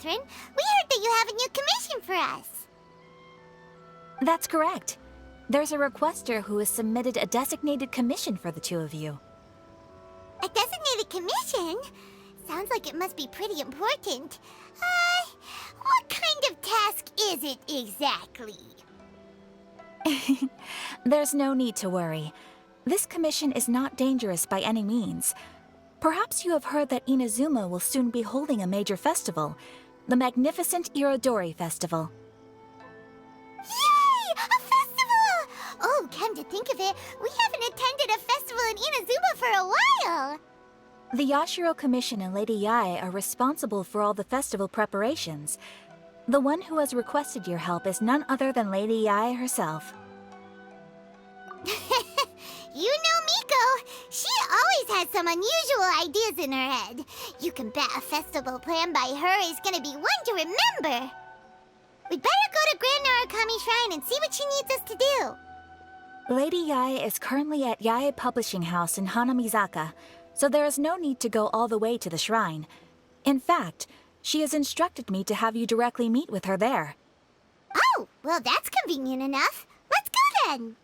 Catherine. We heard that you have a new commission for us. That's correct. There's a requester who has submitted a designated commission for the two of you. A designated commission? Sounds like it must be pretty important. What kind of task is it exactly? There's no need to worry. This commission is not dangerous by any means. Perhaps you have heard that Inazuma will soon be holding a major festival, the magnificent Iridori Festival. Yay! A festival! Oh, come to think of it, we haven't attended a festival in Inazuma for a while! The Yashiro Commission and Lady Yae are responsible for all the festival preparations. The one who has requested your help is none other than Lady Yae herself. You know Miko. She always has some unusual ideas in her head. You can bet a festival planned by her is gonna be one to remember. We'd better go to Grand Narukami Shrine and see what she needs us to do. Lady Yae is currently at Yae Publishing House in Hanamizaka, so there is no need to go all the way to the shrine. In fact, she has instructed me to have you directly meet with her there. Oh, well that's convenient enough. Let's go then.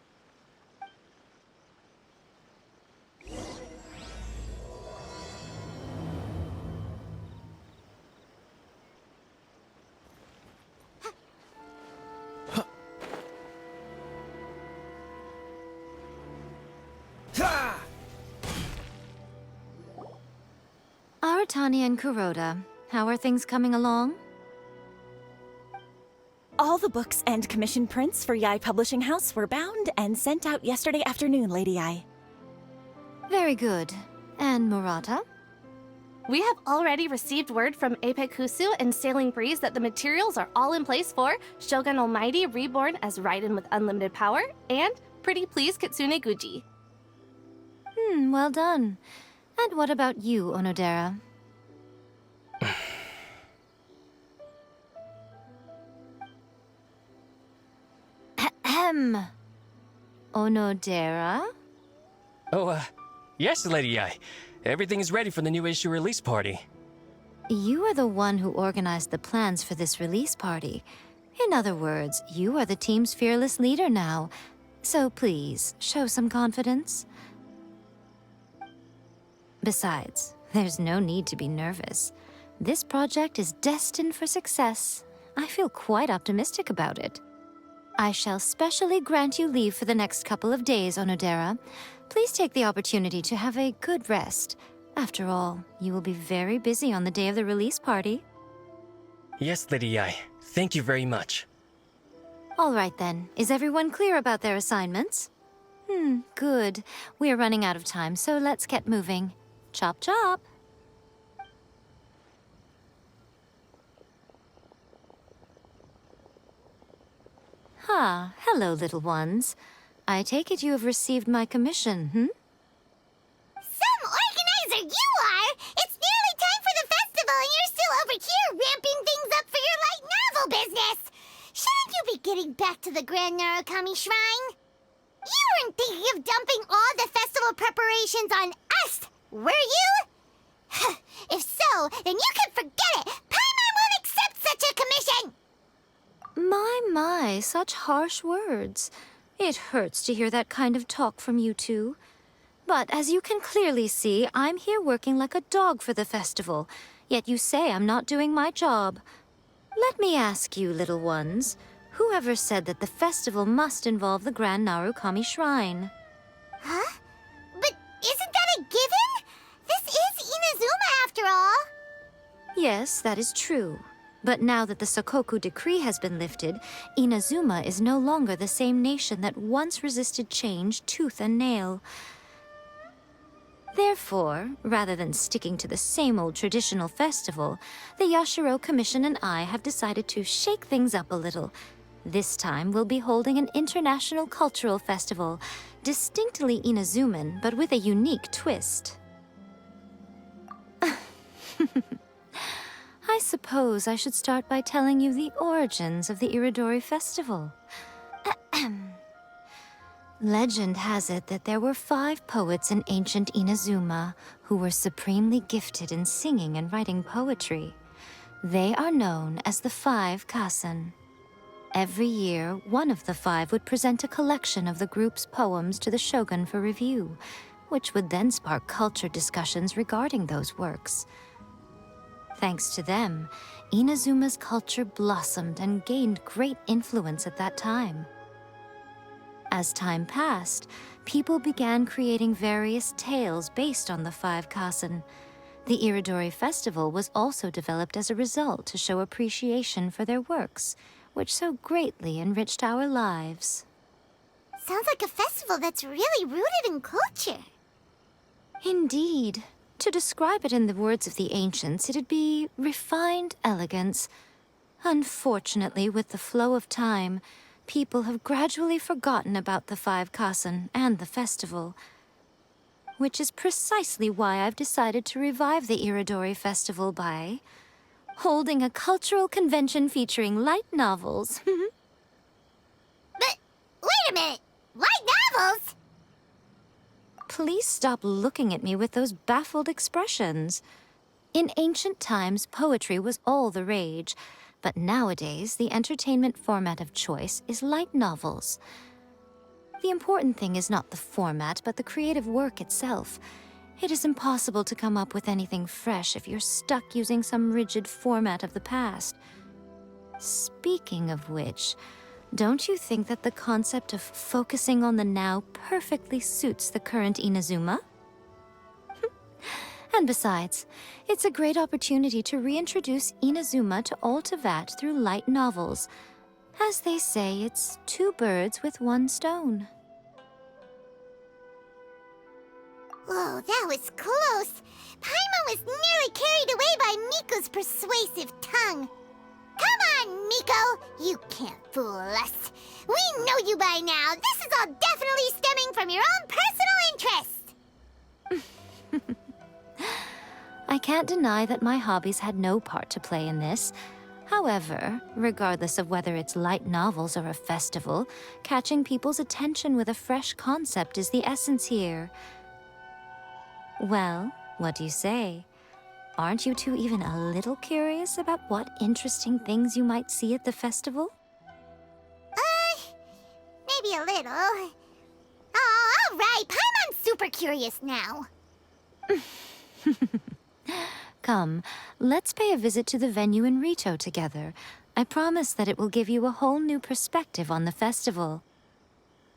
Aratani and Kuroda, how are things coming along? All the books and commission prints for Yae Publishing House were bound and sent out yesterday afternoon, Lady Yae. Very good. And Murata? We have already received word from Apekusu and Sailing Breeze that the materials are all in place for Shogun Almighty Reborn as Raiden with Unlimited Power and Pretty Please Kitsune Guji. Well done. And what about you, Onodera? Ahem. Onodera? Oh, yes, Lady Yae. Everything is ready for the new issue release party. You are the one who organized the plans for this release party. In other words, you are the team's fearless leader now. So please, show some confidence. Besides, there's no need to be nervous. This project is destined for success. I feel quite optimistic about it. I shall specially grant you leave for the next couple of days, Onodera. Please take the opportunity to have a good rest. After all, you will be very busy on the day of the release party. Yes, Lady Yae. Thank you very much. All right then. Is everyone clear about their assignments? Good. We are running out of time, so let's get moving. Chop chop! Hello, little ones. I take it you have received my commission, Some organizer you are! It's nearly time for the festival and you're still over here ramping things up for your light novel business! Shouldn't you be getting back to the Grand Narukami Shrine? You weren't thinking of dumping all the festival preparations on us, were you? If so, then you can forget it! Paimon won't accept such a commission! My, such harsh words. It hurts to hear that kind of talk from you two. But as you can clearly see, I'm here working like a dog for the festival, yet you say I'm not doing my job. Let me ask you, little ones, whoever said that the festival must involve the Grand Narukami Shrine? Huh? But isn't that a given? This is Inazuma after all. Yes, that is true. But now that the Sokoku decree has been lifted, Inazuma is no longer the same nation that once resisted change tooth and nail. Therefore, rather than sticking to the same old traditional festival, the Yashiro Commission and I have decided to shake things up a little. This time, we'll be holding an international cultural festival, distinctly Inazuman, but with a unique twist. I suppose I should start by telling you the origins of the Iridori Festival. Legend has it that there were 5 poets in ancient Inazuma who were supremely gifted in singing and writing poetry. They are known as the 5 Kasen. Every year, one of the 5 would present a collection of the group's poems to the shogun for review, which would then spark culture discussions regarding those works. Thanks to them, Inazuma's culture blossomed and gained great influence at that time. As time passed, people began creating various tales based on the 5 Kasen. The Iridori Festival was also developed as a result to show appreciation for their works, which so greatly enriched our lives. Sounds like a festival that's really rooted in culture. Indeed. To describe it in the words of the ancients, it'd be refined elegance. Unfortunately, with the flow of time, people have gradually forgotten about the 5 Kasen and the festival. Which is precisely why I've decided to revive the Iridori Festival by holding a cultural convention featuring light novels. But wait a minute! Light novels? Please stop looking at me with those baffled expressions. In ancient times, poetry was all the rage, but nowadays, the entertainment format of choice is light novels. The important thing is not the format, but the creative work itself. It is impossible to come up with anything fresh if you're stuck using some rigid format of the past. Speaking of which, don't you think that the concept of focusing on the now perfectly suits the current Inazuma? And besides, it's a great opportunity to reintroduce Inazuma to all Teyvat through light novels. As they say, it's 2 birds with 1 stone. Whoa, that was close. Paimon was nearly carried away by Miko's persuasive tongue. Come on, Miko! You can't fool us. We know you by now. This is all definitely stemming from your own personal interest. I can't deny that my hobbies had no part to play in this. However, regardless of whether it's light novels or a festival, catching people's attention with a fresh concept is the essence here. Well, what do you say? Aren't you two even a little curious about what interesting things you might see at the festival? Maybe a little. Oh, all right. Paimon's super curious now. Come, let's pay a visit to the venue in Rito together. I promise that it will give you a whole new perspective on the festival.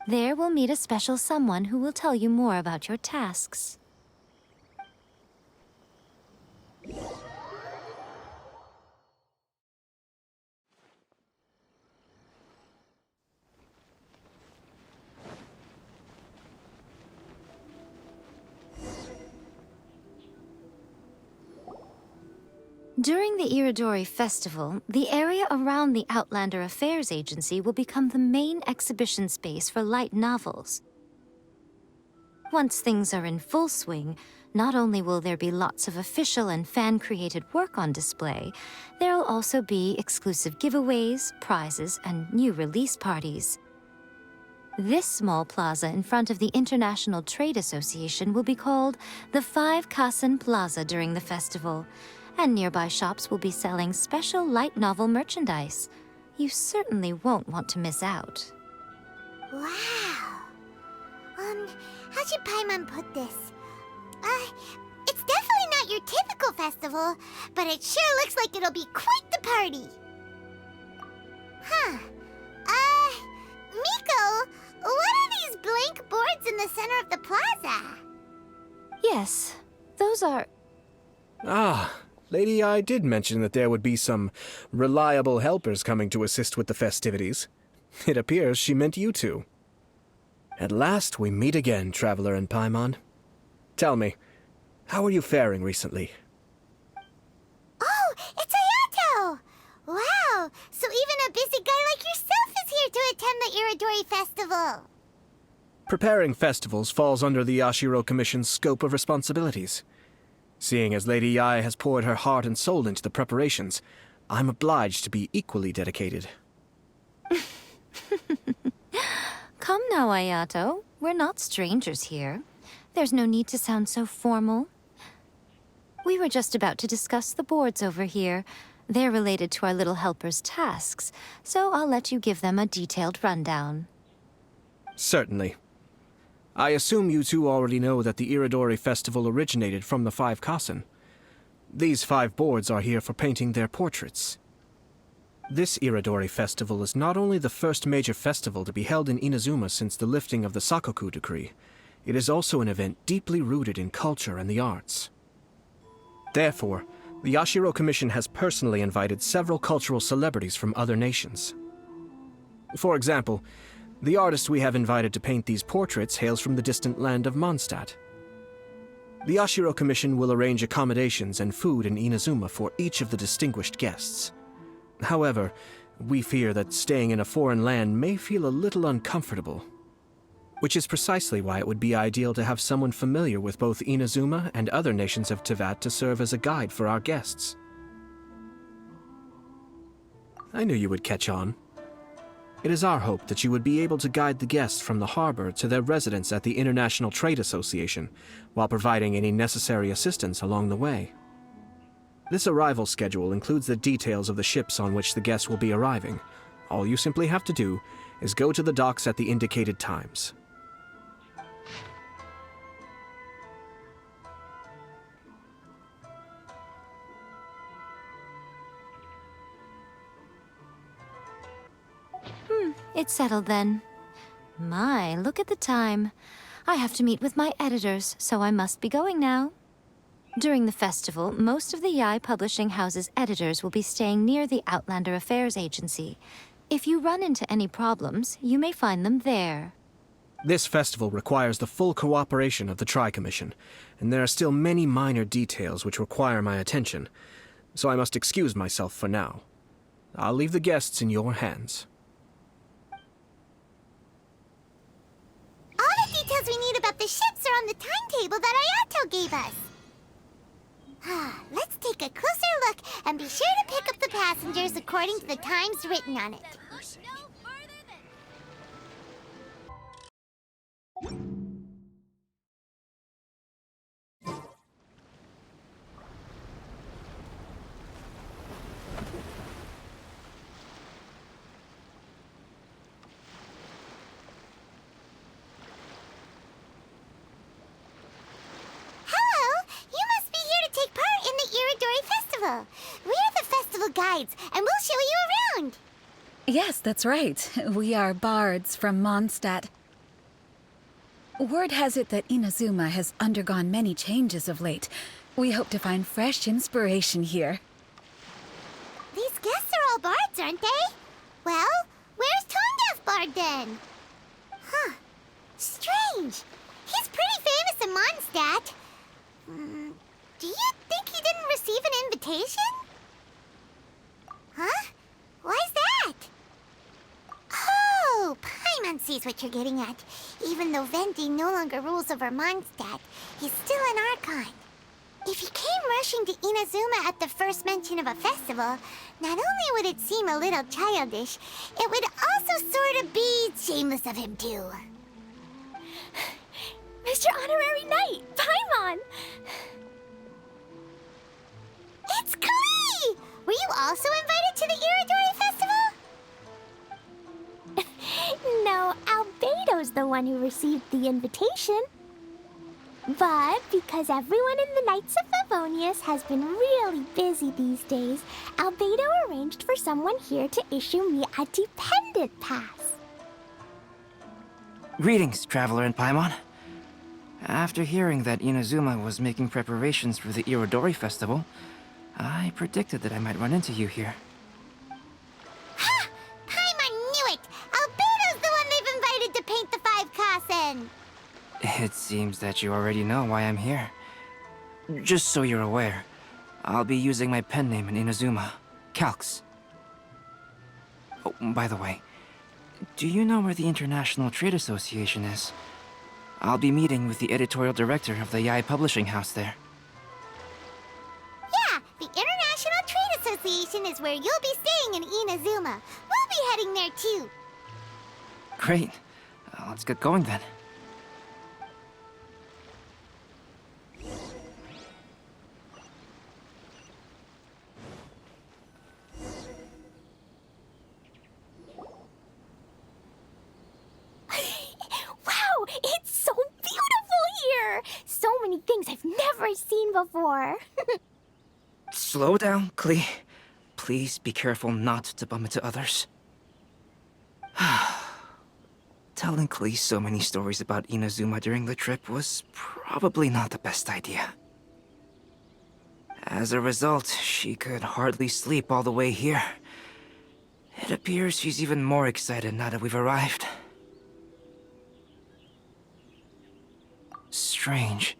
There we'll meet a special someone who will tell you more about your tasks. During the Iridori Festival, the area around the Outlander Affairs Agency will become the main exhibition space for light novels. Once things are in full swing, not only will there be lots of official and fan-created work on display, there'll also be exclusive giveaways, prizes, and new release parties. This small plaza in front of the International Trade Association will be called the 5 Kasen Plaza during the festival, and nearby shops will be selling special light novel merchandise. You certainly won't want to miss out. Wow. How should Paimon put this? It's definitely not your typical festival, but it sure looks like it'll be quite the party. Huh. Miko, what are these blank boards in the center of the plaza? Yes, those are... Ah, Lady I did mention that there would be some reliable helpers coming to assist with the festivities. It appears she meant you two. At last we meet again, Traveler and Paimon. Tell me, how are you faring recently? Oh, it's Ayato! Wow, so even a busy guy like yourself is here to attend the Iridori Festival. Preparing festivals falls under the Yashiro Commission's scope of responsibilities. Seeing as Lady Yae has poured her heart and soul into the preparations, I'm obliged to be equally dedicated. Come now, Ayato. We're not strangers here. There's no need to sound so formal. We were just about to discuss the boards over here. They're related to our little helper's tasks, so I'll let you give them a detailed rundown. Certainly. I assume you two already know that the Iridori Festival originated from the 5 Kasen. These 5 boards are here for painting their portraits. This Iridori Festival is not only the first major festival to be held in Inazuma since the lifting of the Sakoku decree, it is also an event deeply rooted in culture and the arts. Therefore, the Yashiro Commission has personally invited several cultural celebrities from other nations. For example, the artist we have invited to paint these portraits hails from the distant land of Mondstadt. The Yashiro Commission will arrange accommodations and food in Inazuma for each of the distinguished guests. However, we fear that staying in a foreign land may feel a little uncomfortable, which is precisely why it would be ideal to have someone familiar with both Inazuma and other nations of Teyvat to serve as a guide for our guests. I knew you would catch on. It is our hope that you would be able to guide the guests from the harbor to their residence at the International Trade Association, while providing any necessary assistance along the way. This arrival schedule includes the details of the ships on which the guests will be arriving. All you simply have to do is go to the docks at the indicated times. It's settled then. My, look at the time. I have to meet with my editors, so I must be going now. During the festival, most of the Yae Publishing House's editors will be staying near the Outlander Affairs Agency. If you run into any problems, you may find them there. This festival requires the full cooperation of the Tri-Commission, and there are still many minor details which require my attention, so I must excuse myself for now. I'll leave the guests in your hands. All the details we need about the ships are on the timetable that Ayato gave us. Let's take a closer look and be sure to pick up the passengers according to the times written on it. We're the festival guides, and we'll show you around. Yes, that's right. We are bards from Mondstadt. Word has it that Inazuma has undergone many changes of late. We hope to find fresh inspiration here. These guests are all bards, aren't they? Well, where's Tone-Deaf Bard then? Strange. He's pretty famous in Mondstadt. Do you think he didn't receive an invitation? Huh? Why's that? Oh, Paimon sees what you're getting at. Even though Venti no longer rules over Mondstadt, he's still an Archon. If he came rushing to Inazuma at the first mention of a festival, not only would it seem a little childish, it would also sort of be shameless of him too. Mr. Honorary Knight, Paimon! It's Klee! Were you also invited to the Iridori Festival? No, Albedo's the one who received the invitation. But because everyone in the Knights of Favonius has been really busy these days, Albedo arranged for someone here to issue me a dependent pass. Greetings, Traveler and Paimon. After hearing that Inazuma was making preparations for the Iridori Festival, I predicted that I might run into you here. Ha! Paimon knew it! Albedo's the one they've invited to paint the 5 Kasen! It seems that you already know why I'm here. Just so you're aware, I'll be using my pen name in Inazuma, Calx. Oh, by the way, do you know where the International Trade Association is? I'll be meeting with the editorial director of the Yae Publishing House there. Yeah, the International Trade Association is where you'll be staying in Inazuma. We'll be heading there too. Great. Let's get going then. never seen before. Slow down, Klee. Please be careful not to bump into others. Telling Klee so many stories about Inazuma during the trip was probably not the best idea. As a result, she could hardly sleep all the way here. It appears she's even more excited now that we've arrived. Strange.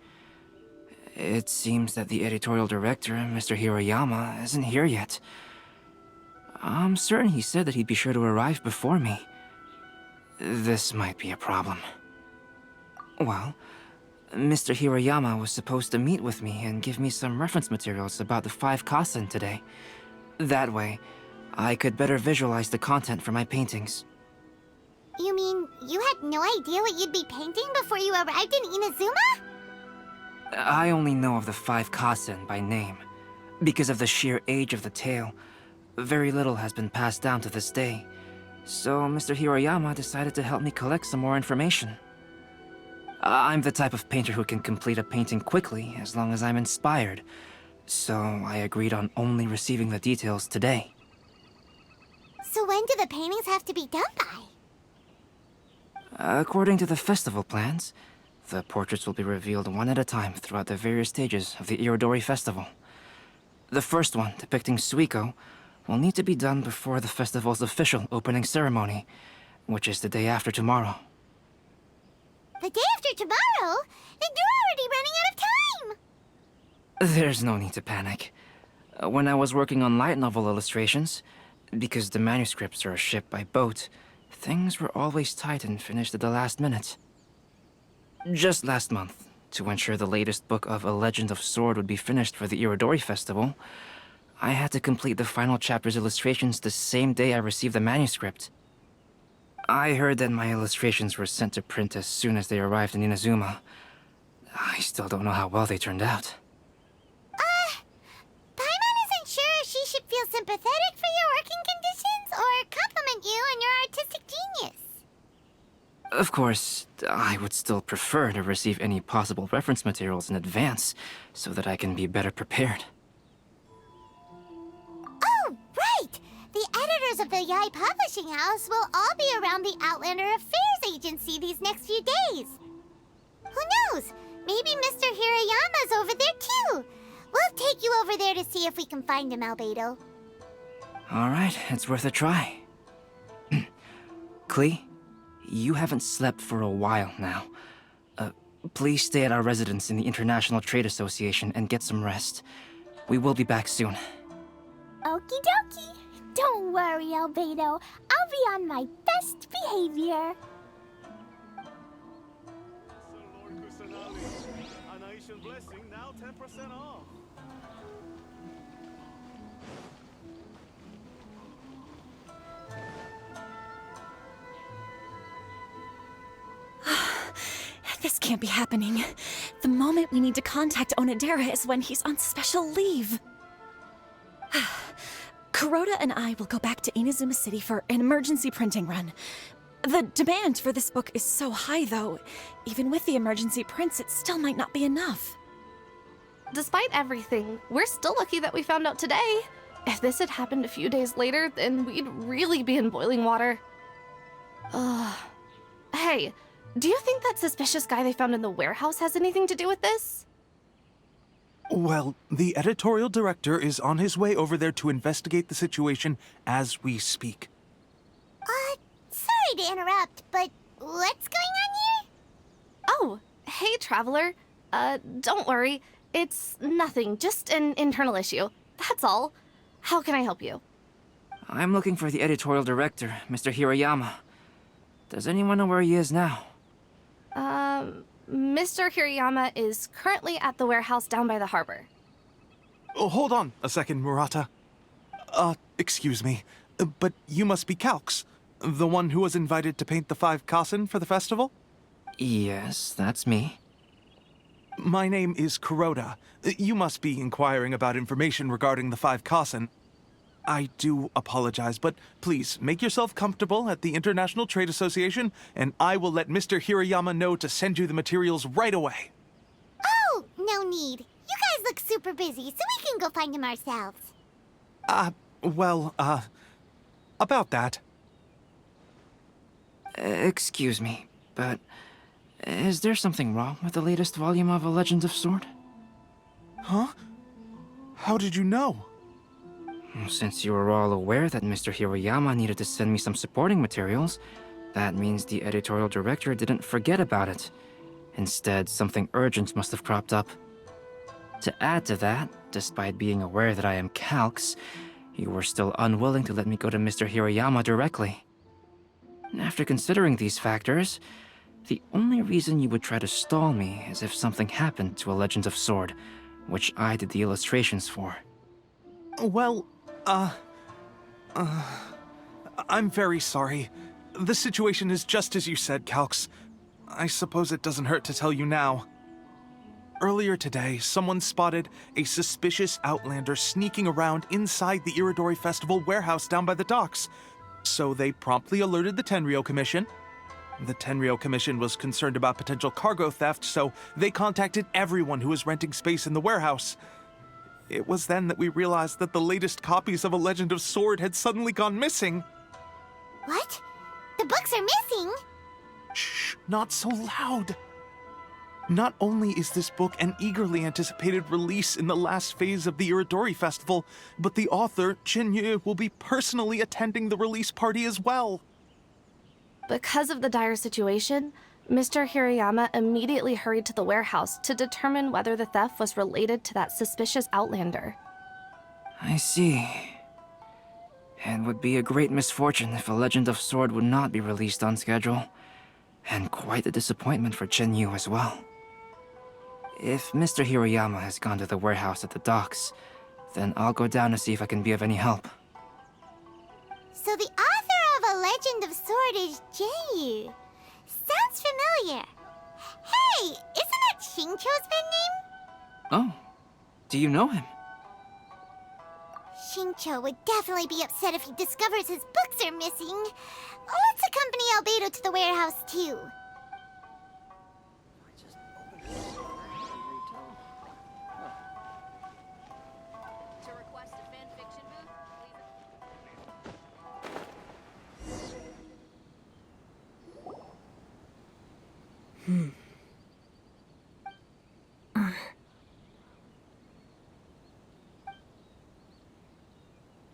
It seems that the editorial director, Mr. Hirayama, isn't here yet. I'm certain he said that he'd be sure to arrive before me. This might be a problem. Well, Mr. Hirayama was supposed to meet with me and give me some reference materials about the 5 Kasen today. That way, I could better visualize the content for my paintings. You mean you had no idea what you'd be painting before you arrived in Inazuma? I only know of the 5 Kasen by name. Because of the sheer age of the tale, very little has been passed down to this day. So Mr. Hirayama decided to help me collect some more information. I'm the type of painter who can complete a painting quickly as long as I'm inspired. So I agreed on only receiving the details today. So when do the paintings have to be done by? According to the festival plans, the portraits will be revealed one at a time throughout the various stages of the Iridori Festival. The first one, depicting Suiko, will need to be done before the festival's official opening ceremony, which is the day after tomorrow. The day after tomorrow? Then you're already running out of time! There's no need to panic. When I was working on light novel illustrations, because the manuscripts are shipped by boat, things were always tight and finished at the last minute. Just last month, to ensure the latest book of A Legend of Sword would be finished for the Iridori Festival, I had to complete the final chapter's illustrations the same day I received the manuscript. I heard that my illustrations were sent to print as soon as they arrived in Inazuma. I still don't know how well they turned out. Paimon isn't sure if she should feel sympathetic for your working conditions or compliment you on your artistic genius. Of course, I would still prefer to receive any possible reference materials in advance, so that I can be better prepared. Oh, right! The editors of the Yai Publishing House will all be around the Outlander Affairs Agency these next few days. Who knows? Maybe Mr. Hirayama's over there too. We'll take you over there to see if we can find him, Albedo. Alright, it's worth a try. Klee, you haven't slept for a while now. Please stay at our residence in the International Trade Association and get some rest. We will be back soon. Okie dokie. Don't worry, Albedo. I'll be on my best behavior. Lord Kusanali, an Aishan blessing, now 10% off. This can't be happening. The moment we need to contact Onodera is when he's on special leave. Kuroda and I will go back to Inazuma City for an emergency printing run. The demand for this book is so high, though. Even with the emergency prints, it still might not be enough. Despite everything, we're still lucky that we found out today. If this had happened a few days later, then we'd really be in boiling water. Hey, do you think that suspicious guy they found in the warehouse has anything to do with this? Well, the editorial director is on his way over there to investigate the situation as we speak. Sorry to interrupt, but what's going on here? Oh, hey, Traveler. Don't worry. It's nothing, just an internal issue. That's all. How can I help you? I'm looking for the editorial director, Mr. Hirayama. Does anyone know where he is now? Mr. Hirayama is currently at the warehouse down by the harbor. Oh, hold on a second, Murata. Excuse me, but you must be Calx, the one who was invited to paint the 5 Kasen for the festival? Yes, that's me. My name is Kuroda. You must be inquiring about information regarding the 5 Kasen. I do apologize, but please make yourself comfortable at the International Trade Association, and I will let Mr. Hirayama know to send you the materials right away. Oh, no no need. You guys look super busy, so we can go find him ourselves. About that. Excuse me, but is there something wrong with the latest volume of A Legend of Sword? Huh? How did you know? Since you were all aware that Mr. Hiroyama needed to send me some supporting materials, that means the editorial director didn't forget about it. Instead, something urgent must have cropped up. To add to that, despite being aware that I am Calx, you were still unwilling to let me go to Mr. Hiroyama directly. After considering these factors, the only reason you would try to stall me is if something happened to A Legend of Sword, which I did the illustrations for. Well, I'm very sorry. The situation is just as you said, Calx. I suppose it doesn't hurt to tell you now. Earlier today, someone spotted a suspicious outlander sneaking around inside the Iridori Festival warehouse down by the docks. So they promptly alerted the Tenryou Commission. The Tenryou Commission was concerned about potential cargo theft, so they contacted everyone who was renting space in the warehouse. It was then that we realized that the latest copies of A Legend of Sword had suddenly gone missing. What? The books are missing? Shh, not so loud. Not only is this book an eagerly anticipated release in the last phase of the Iridori Festival, but the author, Jinyu, will be personally attending the release party as well. Because of the dire situation, Mr. Hiroyama immediately hurried to the warehouse to determine whether the theft was related to that suspicious outlander. I see. It would be a great misfortune if A Legend of Sword would not be released on schedule, and quite a disappointment for Jinyu as well. If Mr. Hiroyama has gone to the warehouse at the docks, then I'll go down to see if I can be of any help. So the author of A Legend of Sword is Jinyu. Sounds familiar. Hey, isn't that Xingqiu's pen name? Oh, do you know him? Xingqiu would definitely be upset if he discovers his books are missing. Let's accompany Albedo to the warehouse, too.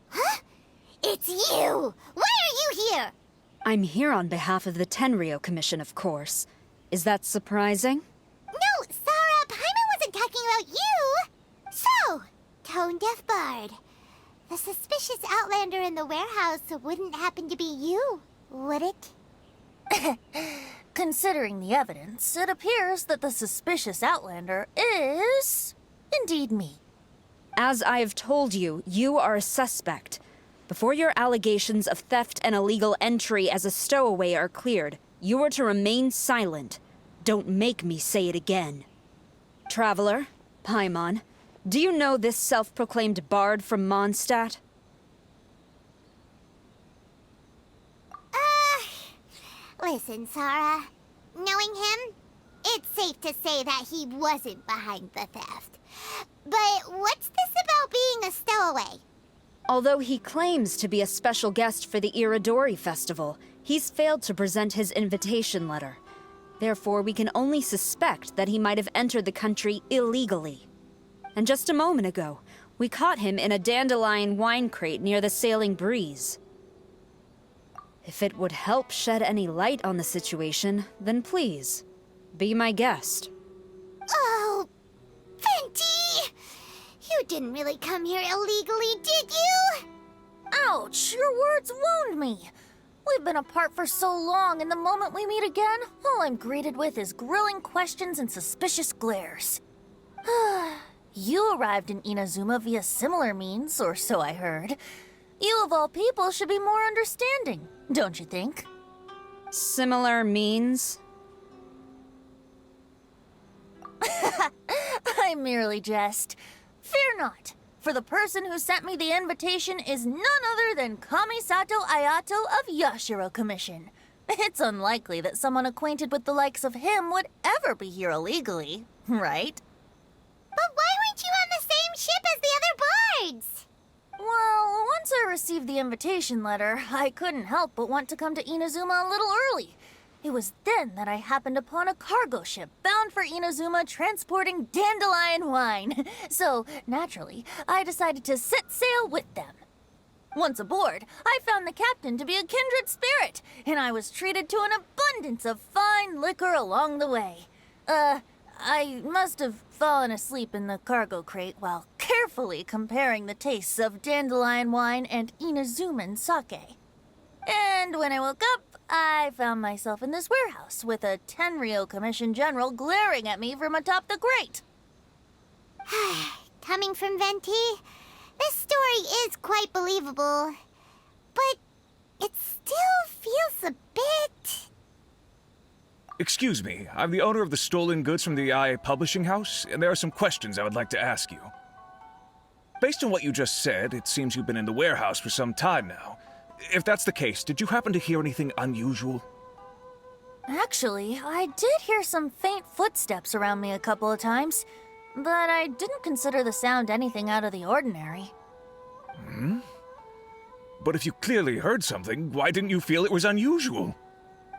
Huh? It's you! Why are you here? I'm here on behalf of the Tenryou Commission, of course. Is that surprising? No, Sarah, Paimon wasn't talking about you! So, Tone-Deaf Bard. The suspicious outlander in the warehouse wouldn't happen to be you, would it? Considering the evidence, it appears that the suspicious outlander is indeed me. As I have told you, you are a suspect. Before your allegations of theft and illegal entry as a stowaway are cleared, you are to remain silent. Don't make me say it again. Traveler, Paimon, do you know this self-proclaimed bard from Mondstadt? Listen, Sarah. Knowing him, it's safe to say that he wasn't behind the theft. But what's this about being a stowaway? Although he claims to be a special guest for the Iridori Festival, he's failed to present his invitation letter. Therefore, we can only suspect that he might have entered the country illegally. And just a moment ago, we caught him in a dandelion wine crate near the Sailing Breeze. If it would help shed any light on the situation, then please, be my guest. Oh, Fenty! You didn't really come here illegally, did you? Ouch, your words wound me. We've been apart for so long, and the moment we meet again, all I'm greeted with is grilling questions and suspicious glares. You arrived in Inazuma via similar means, or so I heard. You of all people should be more understanding, don't you think? Similar means? I merely jest. Fear not, for the person who sent me the invitation is none other than Kamisato Ayato of Yashiro Commission. It's unlikely that someone acquainted with the likes of him would ever be here illegally, right? Well, once I received the invitation letter, I couldn't help but want to come to Inazuma a little early. It was then that I happened upon a cargo ship bound for Inazuma transporting dandelion wine. So, naturally, I decided to set sail with them. Once aboard, I found the captain to be a kindred spirit, and I was treated to an abundance of fine liquor along the way. I must have fallen asleep in the cargo crate while carefully comparing the tastes of dandelion wine and Inazuman sake. And when I woke up, I found myself in this warehouse with a Tenryou Commission General glaring at me from atop the grate. Coming from Venti, this story is quite believable, but it still feels a bit... Excuse me, I'm the owner of the stolen goods from the IA Publishing House, and there are some questions I would like to ask you. Based on what you just said, it seems you've been in the warehouse for some time now. If that's the case, did you happen to hear anything unusual? Actually, I did hear some faint footsteps around me a couple of times, but I didn't consider the sound anything out of the ordinary. Hmm? But if you clearly heard something, why didn't you feel it was unusual?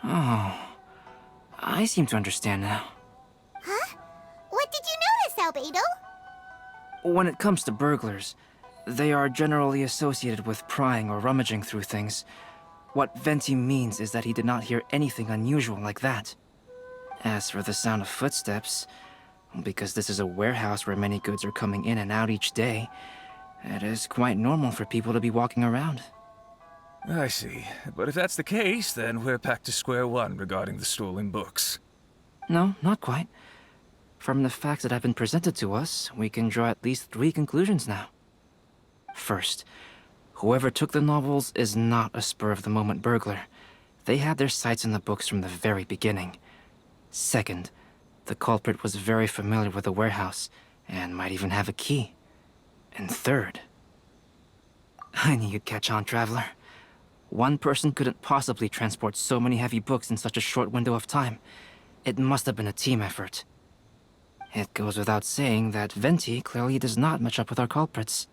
Oh, I seem to understand now. Huh? What did you notice, Albedo? When it comes to burglars, they are generally associated with prying or rummaging through things. What Venti means is that he did not hear anything unusual like that. As for the sound of footsteps, because this is a warehouse where many goods are coming in and out each day, it is quite normal for people to be walking around. I see. But if that's the case, then we're back to square one regarding the stolen books. No, not quite. From the facts that have been presented to us, we can draw at least 3 conclusions now. First, whoever took the novels is not a spur-of-the-moment burglar. They had their sights on the books from the very beginning. Second, the culprit was very familiar with the warehouse, and might even have a key. And third... I knew you'd catch on, Traveler. One person couldn't possibly transport so many heavy books in such a short window of time. It must have been a team effort. It goes without saying that Venti clearly does not match up with our culprits.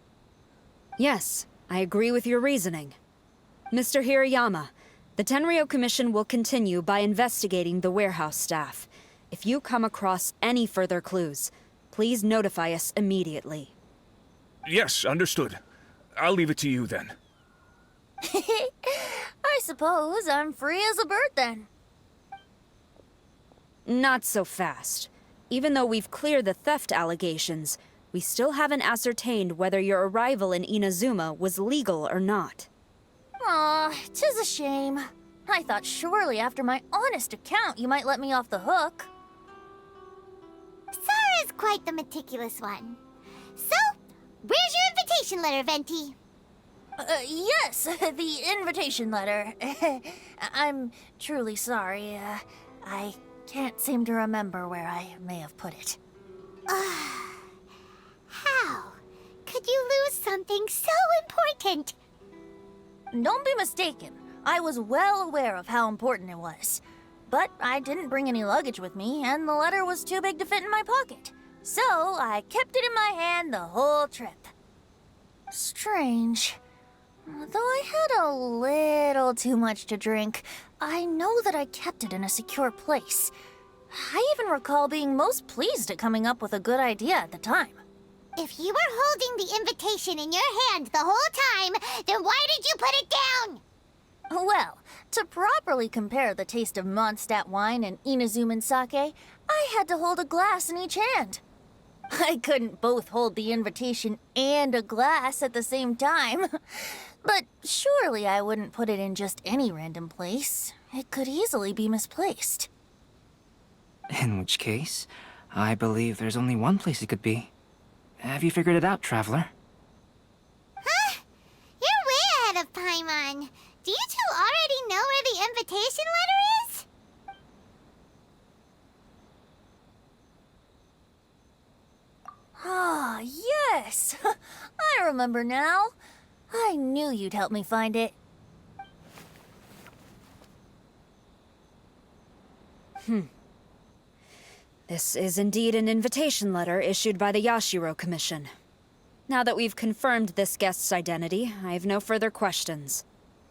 Yes, I agree with your reasoning. Mr. Hirayama, the Tenryou Commission will continue by investigating the warehouse staff. If you come across any further clues, please notify us immediately. Yes, understood. I'll leave it to you then. I suppose I'm free as a bird then. Not so fast. Even though we've cleared the theft allegations, we still haven't ascertained whether your arrival in Inazuma was legal or not. Aw, 'tis a shame. I thought surely after my honest account you might let me off the hook. Sara's quite the meticulous one. So, where's your invitation letter, Venti? Yes, the invitation letter. I'm truly sorry. I can't seem to remember where I may have put it. How could you lose something so important? Don't be mistaken. I was well aware of how important it was. But I didn't bring any luggage with me, and the letter was too big to fit in my pocket. So I kept it in my hand the whole trip. Strange. Though I had a little too much to drink, I know that I kept it in a secure place. I even recall being most pleased at coming up with a good idea at the time. If you were holding the invitation in your hand the whole time, then why did you put it down? Well, to properly compare the taste of Mondstadt wine and Inazuman sake, I had to hold a glass in each hand. I couldn't both hold the invitation and a glass at the same time. But surely I wouldn't put it in just any random place. It could easily be misplaced. In which case, I believe there's only one place it could be. Have you figured it out, Traveler? Huh? You're way ahead of Paimon. Do you two already know where the invitation letter is? Ah, yes! I remember now. I knew you'd help me find it. This is indeed an invitation letter issued by the Yashiro Commission. Now that we've confirmed this guest's identity, I have no further questions.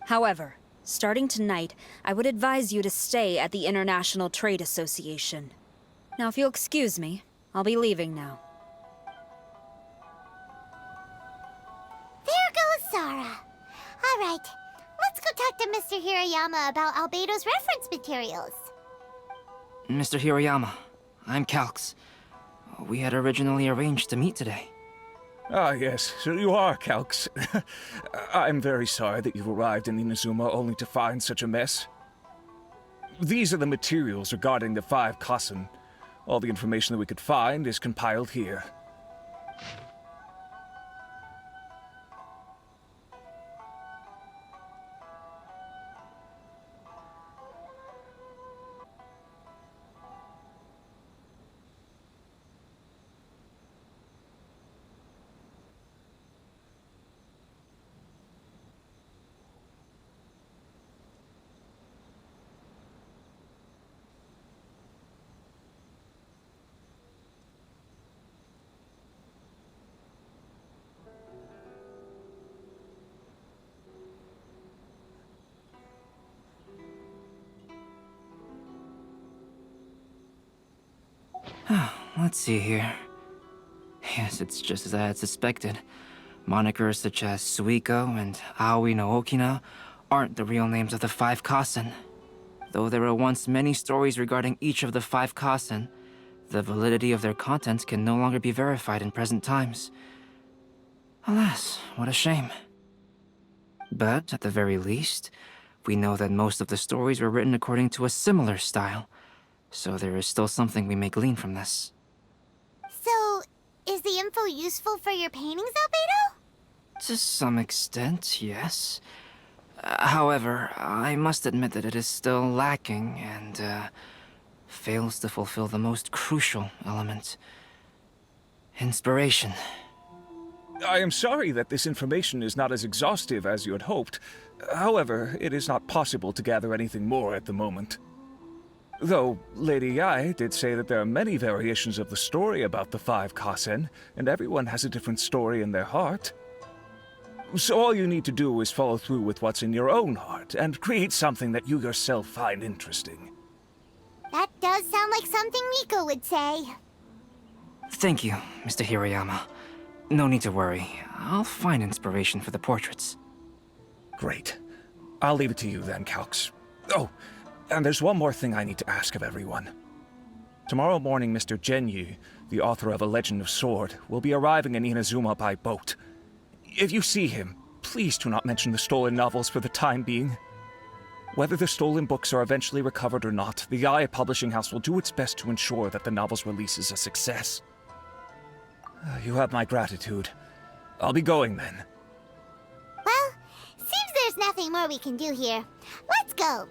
However, starting tonight, I would advise you to stay at the International Trade Association. Now, if you'll excuse me, I'll be leaving now. There goes Sara. All right, let's go talk to Mr. Hirayama about Albedo's reference materials. Mr. Hirayama, I'm Calx. We had originally arranged to meet today. Ah, yes, so you are Calx. I'm very sorry that you've arrived in Inazuma only to find such a mess. These are the materials regarding the 5 Kassen. All the information that we could find is compiled here. Let's see here. Yes, it's just as I had suspected. Monikers such as Suiko and Aoi no Okina aren't the real names of the 5 Kassen. Though there were once many stories regarding each of the 5 Kassen, the validity of their contents can no longer be verified in present times. Alas, what a shame. But, at the very least, we know that most of the stories were written according to a similar style, so there is still something we may glean from this. So, is the info useful for your paintings, Albedo? To some extent, yes. However, I must admit that it is still lacking and fails to fulfill the most crucial element. Inspiration. I am sorry that this information is not as exhaustive as you had hoped. However, it is not possible to gather anything more at the moment. Though, Lady Yae did say that there are many variations of the story about the 5 Kassen, and everyone has a different story in their heart. So all you need to do is follow through with what's in your own heart, and create something that you yourself find interesting. That does sound like something Miko would say. Thank you, Mr. Hirayama. No need to worry. I'll find inspiration for the portraits. Great. I'll leave it to you then, Calx. Oh, and there's one more thing I need to ask of everyone. Tomorrow morning, Mr. Genyu, the author of A Legend of Sword, will be arriving in Inazuma by boat. If you see him, please do not mention the stolen novels for the time being. Whether the stolen books are eventually recovered or not, the Yae Publishing House will do its best to ensure that the novel's release is a success. You have my gratitude. I'll be going then. Well, seems there's nothing more we can do here. Let's go.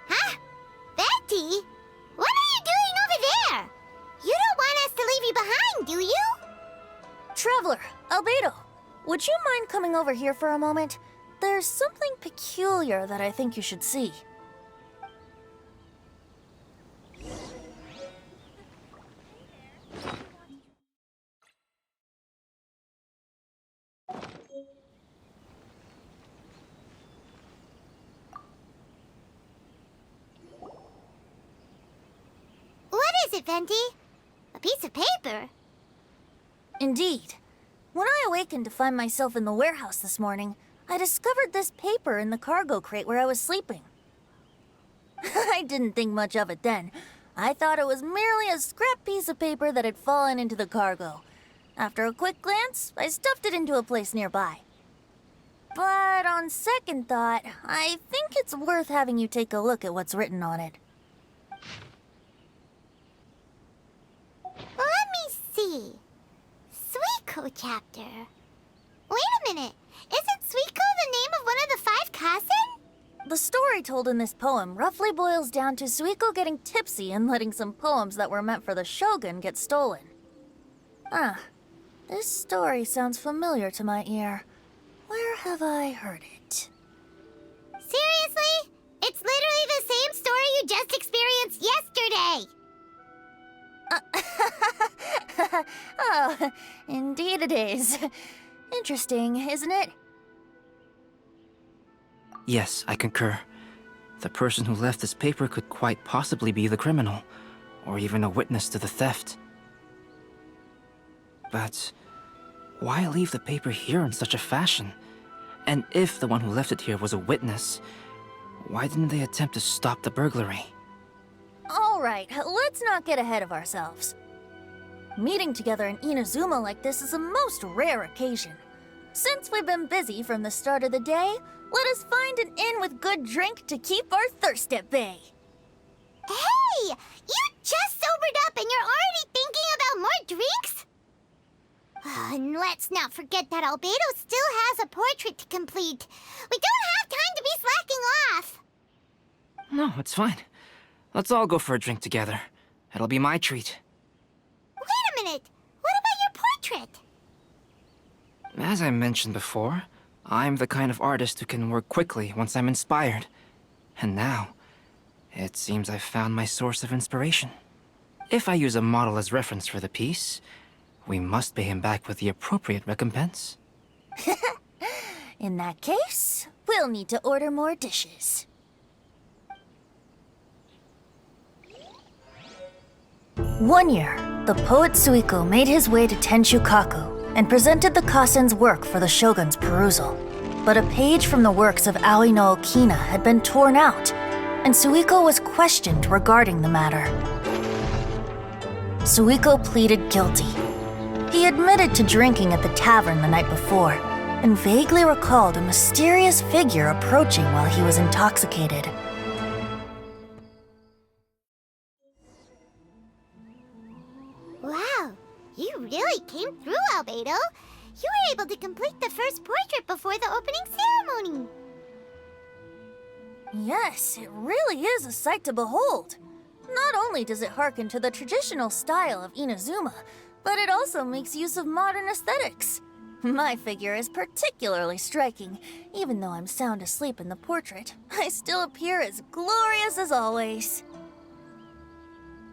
Huh? Betty? What are you doing over there? You don't want us to leave you behind, do you? Traveler, Albedo, would you mind coming over here for a moment? There's something peculiar that I think you should see. What is it, Venti? A piece of paper? Indeed. When I awakened to find myself in the warehouse this morning, I discovered this paper in the cargo crate where I was sleeping. I didn't think much of it then. I thought it was merely a scrap piece of paper that had fallen into the cargo. After a quick glance, I stuffed it into a place nearby. But on second thought, I think it's worth having you take a look at what's written on it. Let me see. Suiko chapter. Wait a minute. Isn't Suiko the name of one of the 5 Kassen? The story told in this poem roughly boils down to Suiko getting tipsy and letting some poems that were meant for the shogun get stolen. Ah, this story sounds familiar to my ear. Where have I heard it? Seriously? It's literally the same story you just experienced yesterday! Oh, indeed it is. Interesting, isn't it? Yes, I concur. The person who left this paper could quite possibly be the criminal, or even a witness to the theft. But why leave the paper here in such a fashion? And if the one who left it here was a witness, why didn't they attempt to stop the burglary? All right, let's not get ahead of ourselves. Meeting together in Inazuma like this is a most rare occasion. Since we've been busy from the start of the day, let us find an inn with good drink to keep our thirst at bay. Hey! You just sobered up and you're already thinking about more drinks? And let's not forget that Albedo still has a portrait to complete. We don't have time to be slacking off. No, it's fine. Let's all go for a drink together. It'll be my treat. Wait a minute. What about your portrait? As I mentioned before, I'm the kind of artist who can work quickly once I'm inspired. And now, it seems I've found my source of inspiration. If I use a model as reference for the piece, we must pay him back with the appropriate recompense. In that case, we'll need to order more dishes. One year, the poet Suiko made his way to Tenshukaku and presented the Kasen's work for the shogun's perusal. But a page from the works of Aoi no Okina had been torn out, and Suiko was questioned regarding the matter. Suiko pleaded guilty. He admitted to drinking at the tavern the night before, and vaguely recalled a mysterious figure approaching while he was intoxicated. Wow, you really came through, Albedo. You were able to complete the first portrait before the opening ceremony. Yes, it really is a sight to behold. Not only does it harken to the traditional style of Inazuma, but it also makes use of modern aesthetics. My figure is particularly striking. Even though I'm sound asleep in the portrait, I still appear as glorious as always.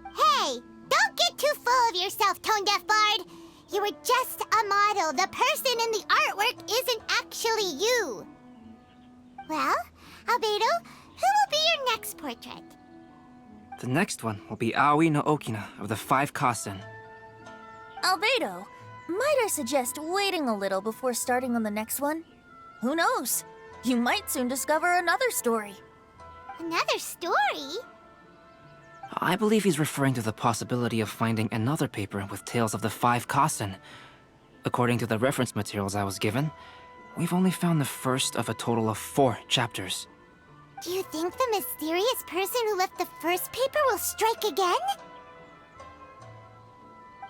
Hey, don't get too full of yourself, Tone-Deaf Bard. You were just a model. The person in the artwork isn't actually you. Well, Albedo, who will be your next portrait? The next one will be Aoi no Okina of the 5 Kasen. Albedo, might I suggest waiting a little before starting on the next one? Who knows? You might soon discover another story. Another story? I believe he's referring to the possibility of finding another paper with tales of the 5 Kasen. According to the reference materials I was given, we've only found the first of a total of 4 chapters. Do you think the mysterious person who left the first paper will strike again?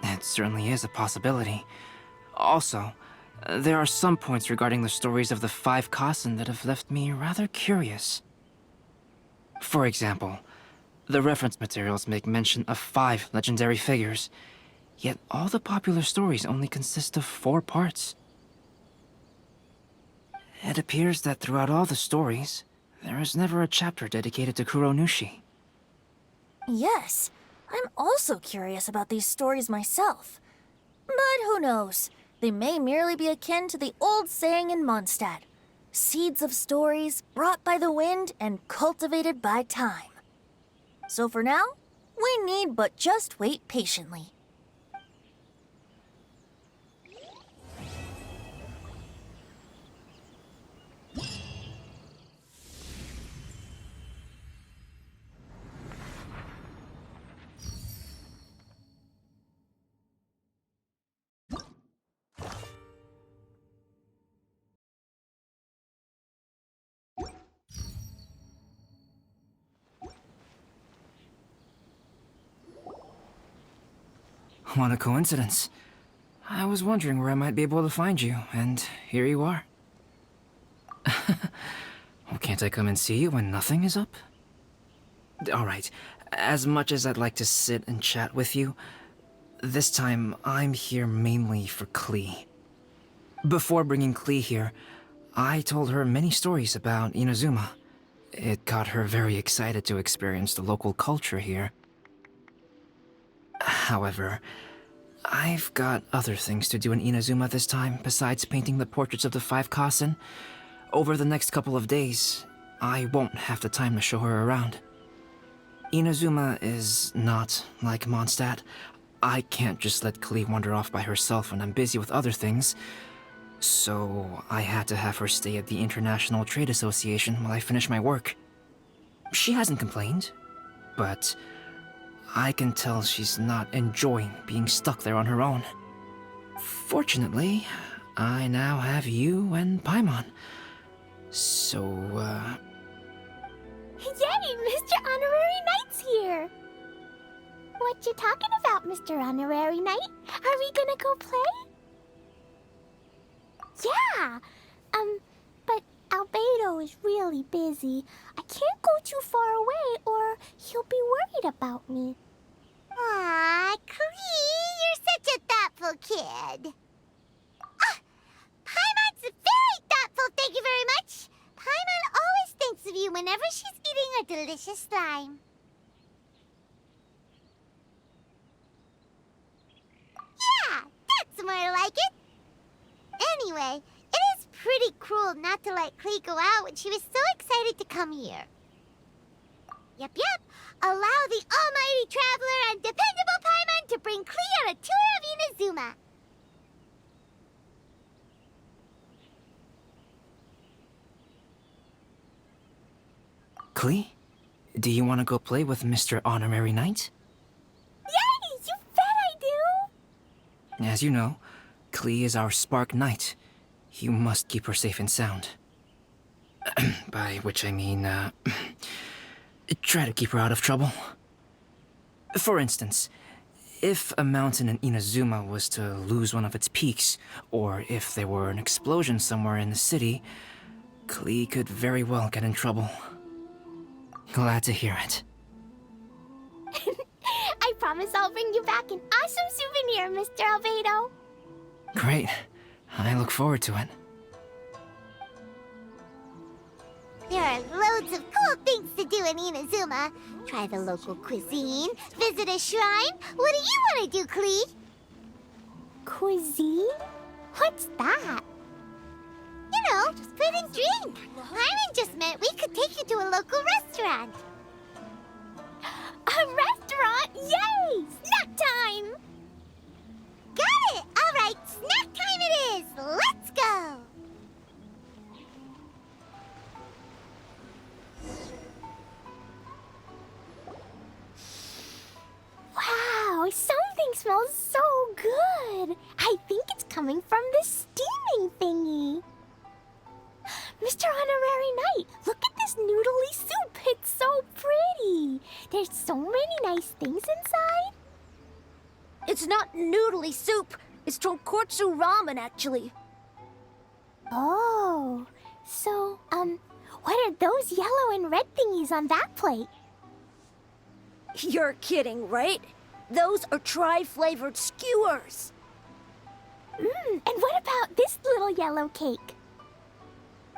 It certainly is a possibility. Also, there are some points regarding the stories of the 5 Kasen that have left me rather curious. For example, the reference materials make mention of 5 legendary figures, yet all the popular stories only consist of 4 parts. It appears that throughout all the stories, there is never a chapter dedicated to Kuronushi. Yes, I'm also curious about these stories myself. But who knows? They may merely be akin to the old saying in Mondstadt: seeds of stories brought by the wind and cultivated by time. So for now, we need but just wait patiently. What a coincidence. I was wondering where I might be able to find you, and here you are. Well, can't I come and see you when nothing is up? Alright, as much as I'd like to sit and chat with you, this time I'm here mainly for Klee. Before bringing Klee here, I told her many stories about Inazuma. It got her very excited to experience the local culture here. However, I've got other things to do in Inazuma this time, besides painting the portraits of the 5 Kasen. Over the next couple of days, I won't have the time to show her around. Inazuma is not like Mondstadt. I can't just let Klee wander off by herself when I'm busy with other things. So I had to have her stay at the International Trade Association while I finish my work. She hasn't complained, but I can tell she's not enjoying being stuck there on her own. Fortunately, I now have you and Paimon. So, Yay! Mr. Honorary Knight's here! What you talking about, Mr. Honorary Knight? Are we gonna go play? Yeah! But Albedo is really busy. I can't go too far away or he'll be worried about me. Aw, Klee, you're such a thoughtful kid. Ah, Paimon's very thoughtful, thank you very much. Paimon always thinks of you whenever she's eating a delicious slime. Yeah, that's more like it. Anyway, it is pretty cruel not to let Klee go out when she was so excited to come here. Yep. Allow the almighty traveler and dependable Paimon to bring Klee on a tour of Inazuma. Klee, do you want to go play with Mr. Honorary Knight? Yay! You bet I do! As you know, Klee is our Spark Knight. You must keep her safe and sound. By which I mean, try to keep her out of trouble. For instance, if a mountain in Inazuma was to lose one of its peaks, or if there were an explosion somewhere in the city, Klee could very well get in trouble. Glad to hear it. I promise I'll bring you back an awesome souvenir, Mr. Albedo. Great. I look forward to it. There are loads of cool things to do in Inazuma. Try the local cuisine, visit a shrine. What do you want to do, Klee? Cuisine? What's that? You know, food and drink. Paimon just meant we could take you to a local restaurant. A restaurant? Yay! Snack time! Got it! All right, snack time it is. Let's go! Wow, something smells so good. I think it's coming from this steaming thingy. Mr. Honorary Knight, look at this noodly soup. It's so pretty. There's so many nice things inside. It's not noodly soup. It's tonkotsu ramen, actually. Oh, so, what are those yellow and red thingies on that plate? You're kidding, right? Those are tri-flavored skewers. And what about this little yellow cake?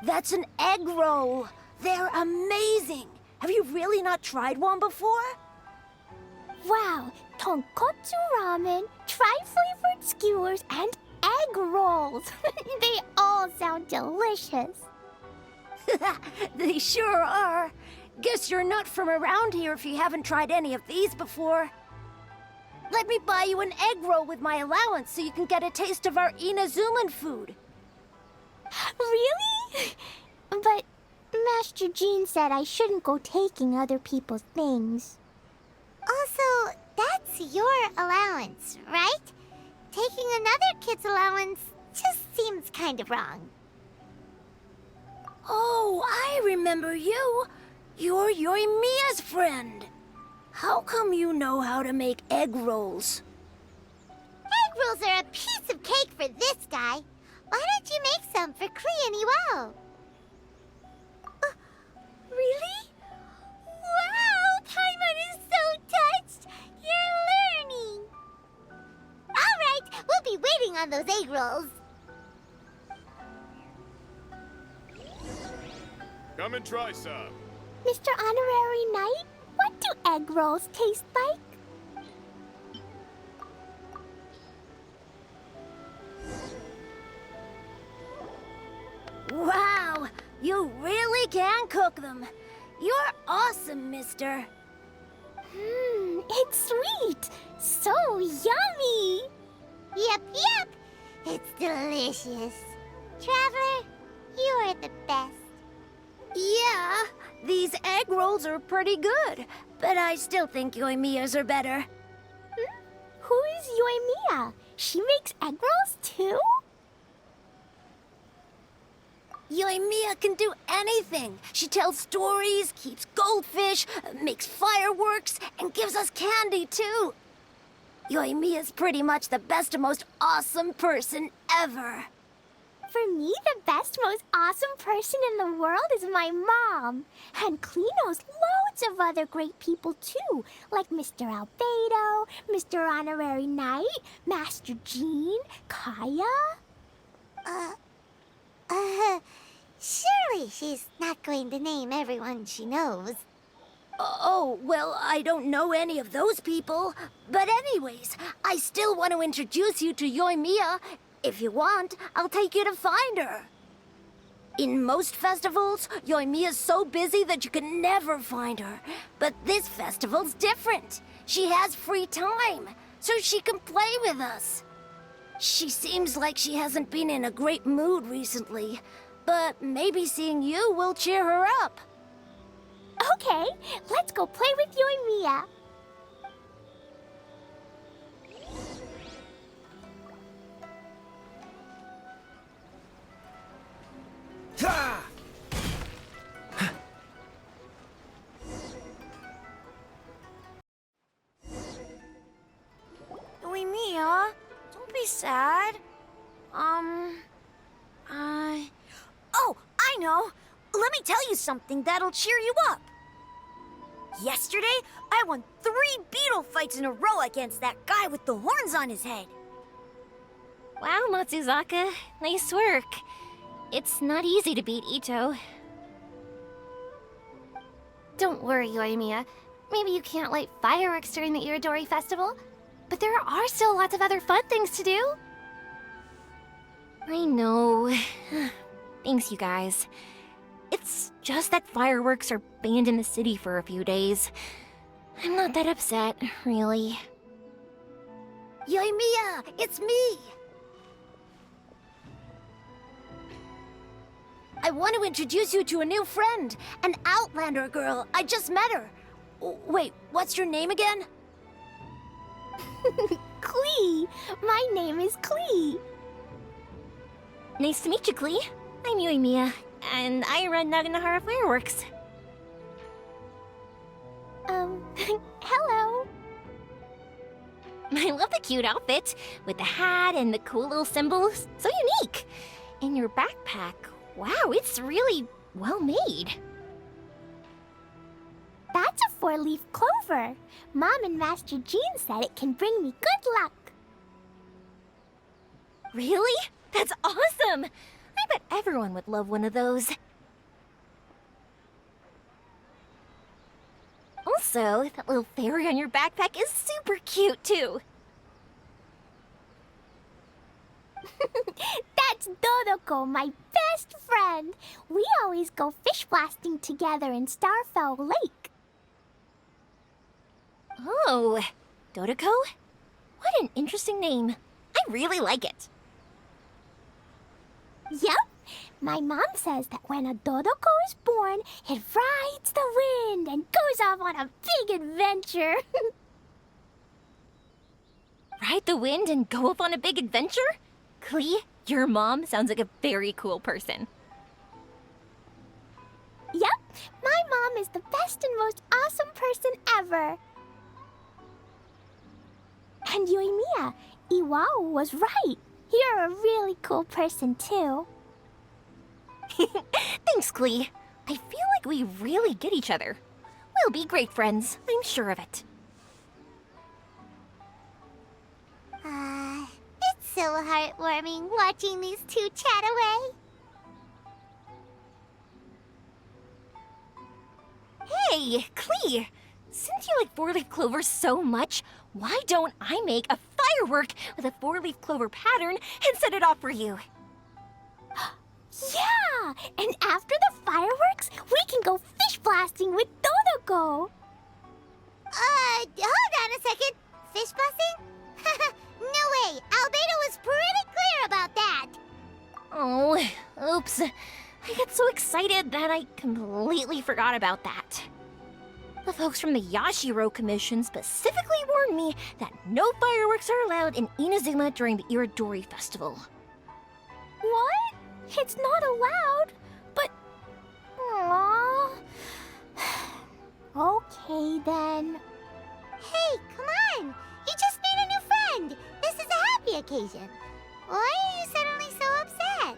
That's an egg roll. They're amazing. Have you really not tried one before? Wow, tonkotsu ramen, tri-flavored skewers, and egg rolls. They all sound delicious. They sure are. Guess you're not from around here if you haven't tried any of these before. Let me buy you an egg roll with my allowance so you can get a taste of our Inazuman food. Really? But Master Jean said I shouldn't go taking other people's things. Also, that's your allowance, right? Taking another kid's allowance just seems kind of wrong. Oh, I remember you. You're Yoimiya's friend. How come you know how to make egg rolls? Egg rolls are a piece of cake for this guy. Why don't you make some for Klee and Iwao? Really? Wow, Paimon is so touched. You're learning. All right, we'll be waiting on those egg rolls. Come and try some. Mr. Honorary Knight, what do egg rolls taste like? You really can cook them. You're awesome, mister. It's sweet. So yummy. Yep, yep. It's delicious. Traveler, you are the best. Yeah, these egg rolls are pretty good, but I still think Yoimiya's are better. Who is Yoimiya? She makes egg rolls too? Yoimiya can do anything. She tells stories, keeps goldfish, makes fireworks, and gives us candy too. Yoimiya's pretty much the best and most awesome person ever. For me, the best, most awesome person in the world is my mom. And Klee knows loads of other great people too, like Mr. Albedo, Mr. Honorary Knight, Master Jean, Kaya. Surely she's not going to name everyone she knows. Oh, well, I don't know any of those people. But anyways, I still want to introduce you to Yoimiya. If you want, I'll take you to find her. In most festivals, Yoimiya's so busy that you can never find her. But this festival's different. She has free time, so she can play with us. She seems like she hasn't been in a great mood recently, but maybe seeing you will cheer her up. Okay, let's go play with Yoimiya. Yoimiya, don't be sad. Oh, I know. Let me tell you something that'll cheer you up. Yesterday, I won 3 beetle fights in a row against that guy with the horns on his head. Wow, Matsuzaka. Nice work. It's not easy to beat Ito. Don't worry, Yoimiya. Maybe you can't light fireworks during the Iridori Festival, but there are still lots of other fun things to do. I know. Thanks, you guys. It's just that fireworks are banned in the city for a few days. I'm not that upset, really. Yoimiya, it's me! I want to introduce you to a new friend, an Outlander girl. I just met her. Wait, what's your name again? Klee. My name is Klee. Nice to meet you, Klee. I'm Yoimiya, and I run Naganahara Fireworks. Hello. I love the cute outfit, with the hat and the cool little symbols. So unique. And your backpack, wow, it's really well made. That's a 4-leaf clover. Mom and Master Jean said it can bring me good luck. Really? That's awesome! I bet everyone would love one of those. Also, that little fairy on your backpack is super cute, too. That's Dodoko, my best friend. We always go fish blasting together in Starfell Lake. Oh, Dodoko? What an interesting name. I really like it. Yep. My mom says that when a Dodoko is born, it rides the wind and goes off on a big adventure. Ride the wind and go off on a big adventure? Klee, your mom sounds like a very cool person. Yep. My mom is the best and most awesome person ever. And Yoimiya, Iwao was right. You're a really cool person, too. Thanks, Klee. I feel like we really get each other. We'll be great friends, I'm sure of it. It's so heartwarming watching these two chat away. Hey, Klee! Since you like 4-leaf clovers so much, why don't I make a firework with a 4-leaf clover pattern and set it off for you? Yeah! And after the blasting with Dodoko. Hold on a second. Fish blasting? No way. Albedo was pretty clear about that. Oh, oops. I got so excited that I completely forgot about that. The folks from the Yashiro Commission specifically warned me that no fireworks are allowed in Inazuma during the Iridori Festival. What? It's not allowed? But... Aww. Okay, then. Hey, come on. You just made a new friend. This is a happy occasion. Why are you suddenly so upset?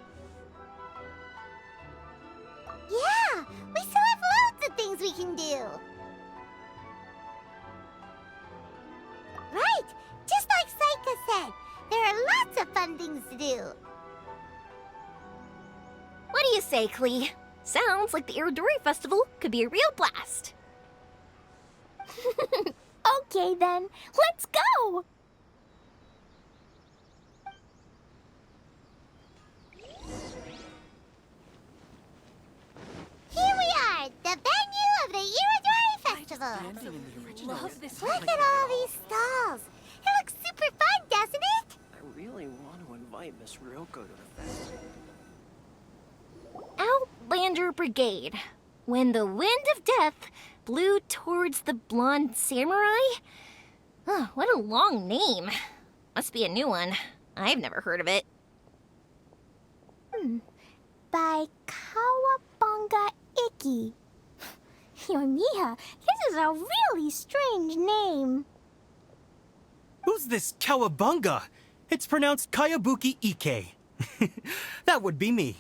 Yeah, we still have loads of things we can do. Right, just like Saika said, there are lots of fun things to do. What do you say, Klee? Sounds like the Iridori Festival could be a real blast. Okay, then. Let's go! Here we are, the venue of the Iridori Festival. Look at all these stalls. It looks super fun, doesn't it? I really want to invite Miss Ryoko to the festival. Outlander Brigade. When the wind of death blew towards the blonde samurai? Oh, what a long name. Must be a new one. I've never heard of it. By Kawabunga Iki. Yoimiya, this is a really strange name. Who's this Kawabunga? It's pronounced Kayabuki Ike. That would be me.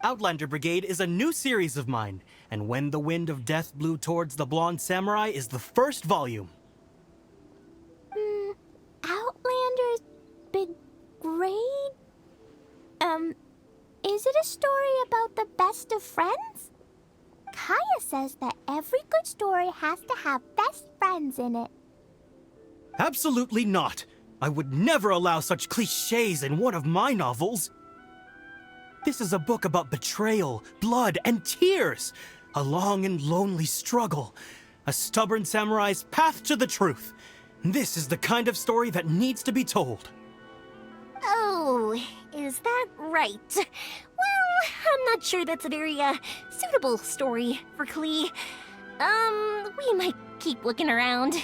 Outlander Brigade is a new series of mine, and When the Wind of Death Blew Towards the Blonde Samurai is the first volume. Outlander's Big Grade? Is it a story about the best of friends? Kaya says that every good story has to have best friends in it. Absolutely not. I would never allow such cliches in one of my novels. This is a book about betrayal, blood, and tears. A long and lonely struggle. A stubborn samurai's path to the truth. This is the kind of story that needs to be told. Oh, is that right? Well, I'm not sure that's a very, suitable story for Klee. We might keep looking around.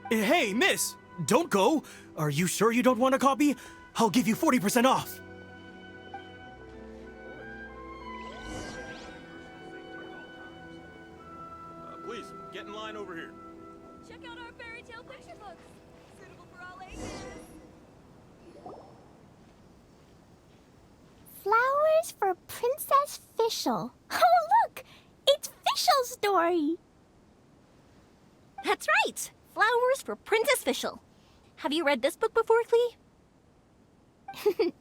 Hey, miss! Don't go! Are you sure you don't want a copy? I'll give you 40% off! Please, get in line over here. Check out our fairy tale picture books. Suitable for all ages. Flowers for Princess Fischl. Oh, look! It's Fischl's story! That's right! Flowers for Princess Fischl. Have you read this book before, Klee?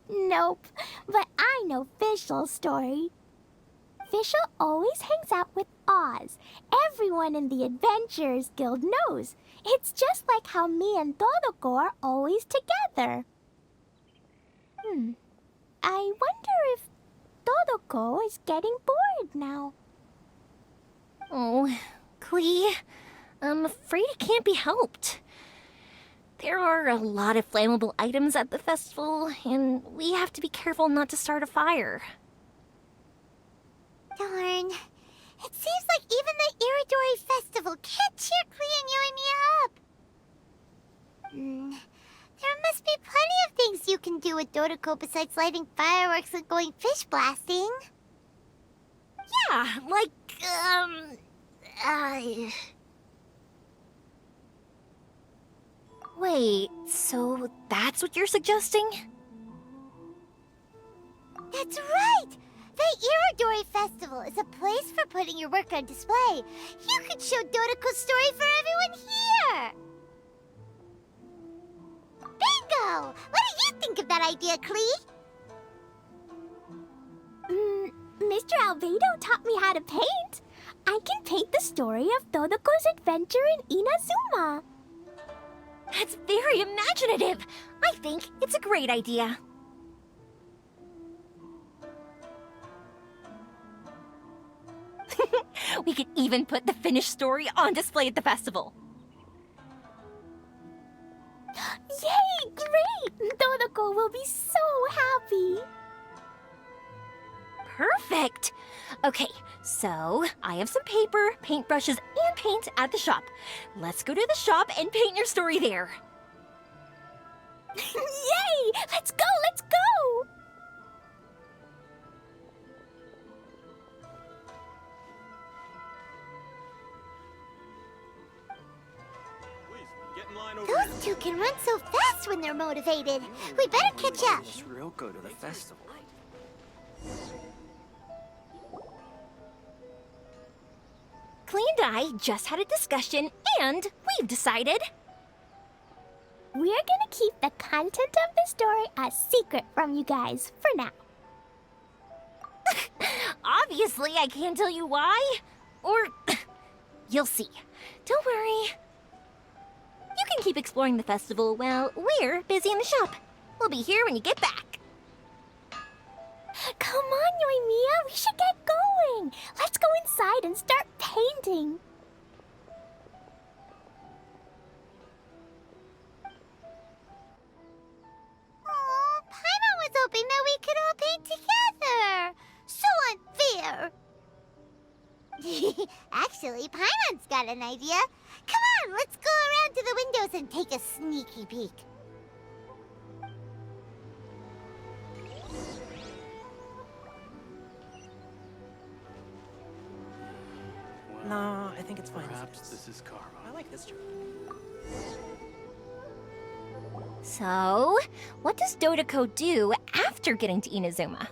Nope, but I know Fischl's story. Fischl always hangs out with Oz. Everyone in the Adventurers Guild knows. It's just like how me and Dodoko are always together. I wonder if Dodoko is getting bored now. Oh, Klee, I'm afraid it can't be helped. There are a lot of flammable items at the festival, and we have to be careful not to start a fire. Darn. It seems like even the Iridori Festival can't cheer Klee and Yoimiya up. There must be plenty of things you can do with Dodoko besides lighting fireworks and going fish blasting. Yeah, like, Wait, so that's what you're suggesting? That's right! The Iridori Festival is a place for putting your work on display. You could show Dodoko's story for everyone here! Bingo! What do you think of that idea, Klee? Mr. Albedo taught me how to paint. I can paint the story of Dodoko's adventure in Inazuma. That's very imaginative. I think it's a great idea. We could even put the finished story on display at the festival. Yay! Great! Dodoko will be so happy! Perfect! Okay, so I have some paper, paintbrushes, and paint at the shop. Let's go to the shop and paint your story there. Yay! Let's go! Let's go! Get in line over Those two can run so fast when they're motivated. We better catch up. Ryoko to the festival. Clee and I just had a discussion, and we've decided. We're gonna keep the content of the story a secret from you guys for now. Obviously, I can't tell you why. Or, you'll see. Don't worry. You can keep exploring the festival while we're busy in the shop. We'll be here when you get back. Come on, Yoimiya, we should get going. Let's go inside and start painting. Oh, Paimon was hoping that we could all paint together. So unfair. Actually, Paimon's got an idea. Come on, let's go around to the windows and take a sneaky peek. No, I think it's fine. Perhaps this is karma. I like this job. So, what does Dodoko do after getting to Inazuma?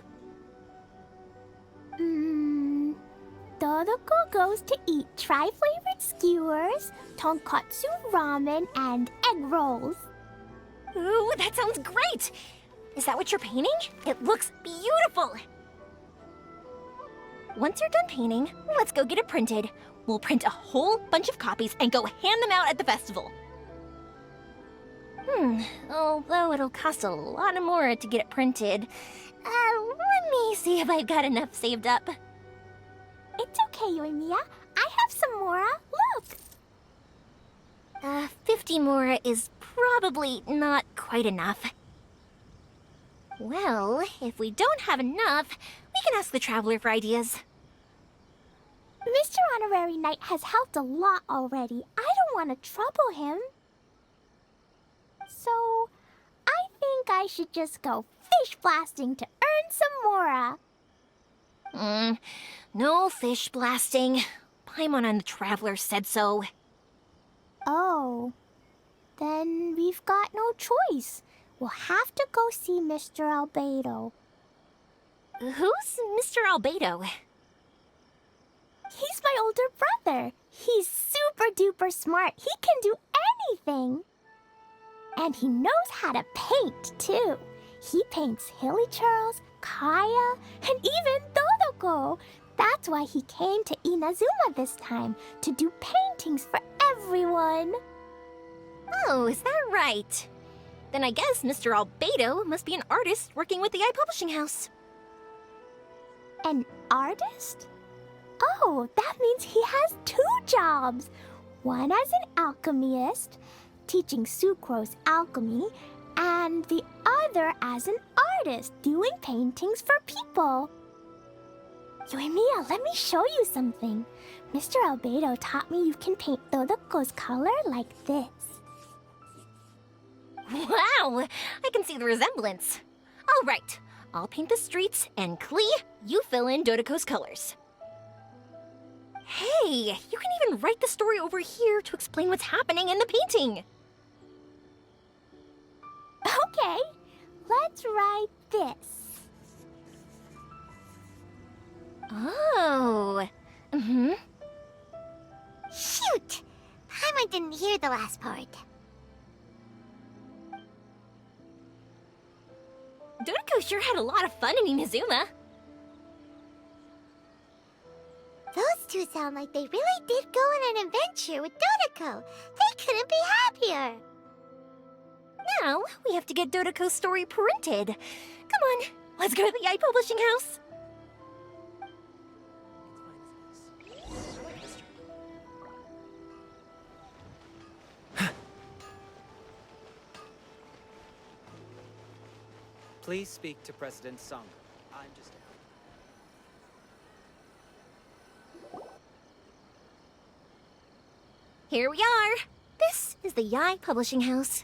Dodoko goes to eat tri-flavored skewers, tonkatsu ramen, and egg rolls. Ooh, that sounds great! Is that what you're painting? It looks beautiful! Once you're done painting, let's go get it printed. We'll print a whole bunch of copies and go hand them out at the festival. Although it'll cost a lot more to get it printed. Let me see if I've got enough saved up. It's okay, Yoimiya. I have some more. Look. 50 more is probably not quite enough. Well, if we don't have enough, we can ask the Traveler for ideas. Mr. Honorary Knight has helped a lot already. I don't want to trouble him. So, I think I should just go fish blasting to earn some mora. No fish blasting. Paimon and the Traveler said so. Oh. Then we've got no choice. We'll have to go see Mr. Albedo. Who's Mr. Albedo? He's my older brother. He's super duper smart. He can do anything. And he knows how to paint, too. He paints Hilly Churls, Kaya, and even Dodoko. That's why he came to Inazuma this time, to do paintings for everyone. Oh, is that right? Then I guess Mr. Albedo must be an artist working with the Publishing House. An artist? Oh, that means he has 2 jobs. One as an alchemist, teaching Sucrose alchemy, and the other as an artist, doing paintings for people. Yoimiya, let me show you something. Mr. Albedo taught me you can paint Dodoko's color like this. Wow! I can see the resemblance. All right, I'll paint the streets, and Klee, you fill in Dodoko's colors. Hey, you can even write the story over here to explain what's happening in the painting. Okay, let's write this. Oh. Shoot! Paimon didn't hear the last part. Dodoko sure had a lot of fun in Inazuma. Those two sound like they really did go on an adventure with Dodoko. They couldn't be happier. Now, we have to get Dodoko's story printed. Come on, let's go to the Publishing House. Please speak to President Sung. I'm just... Here we are. This is the Yai Publishing House.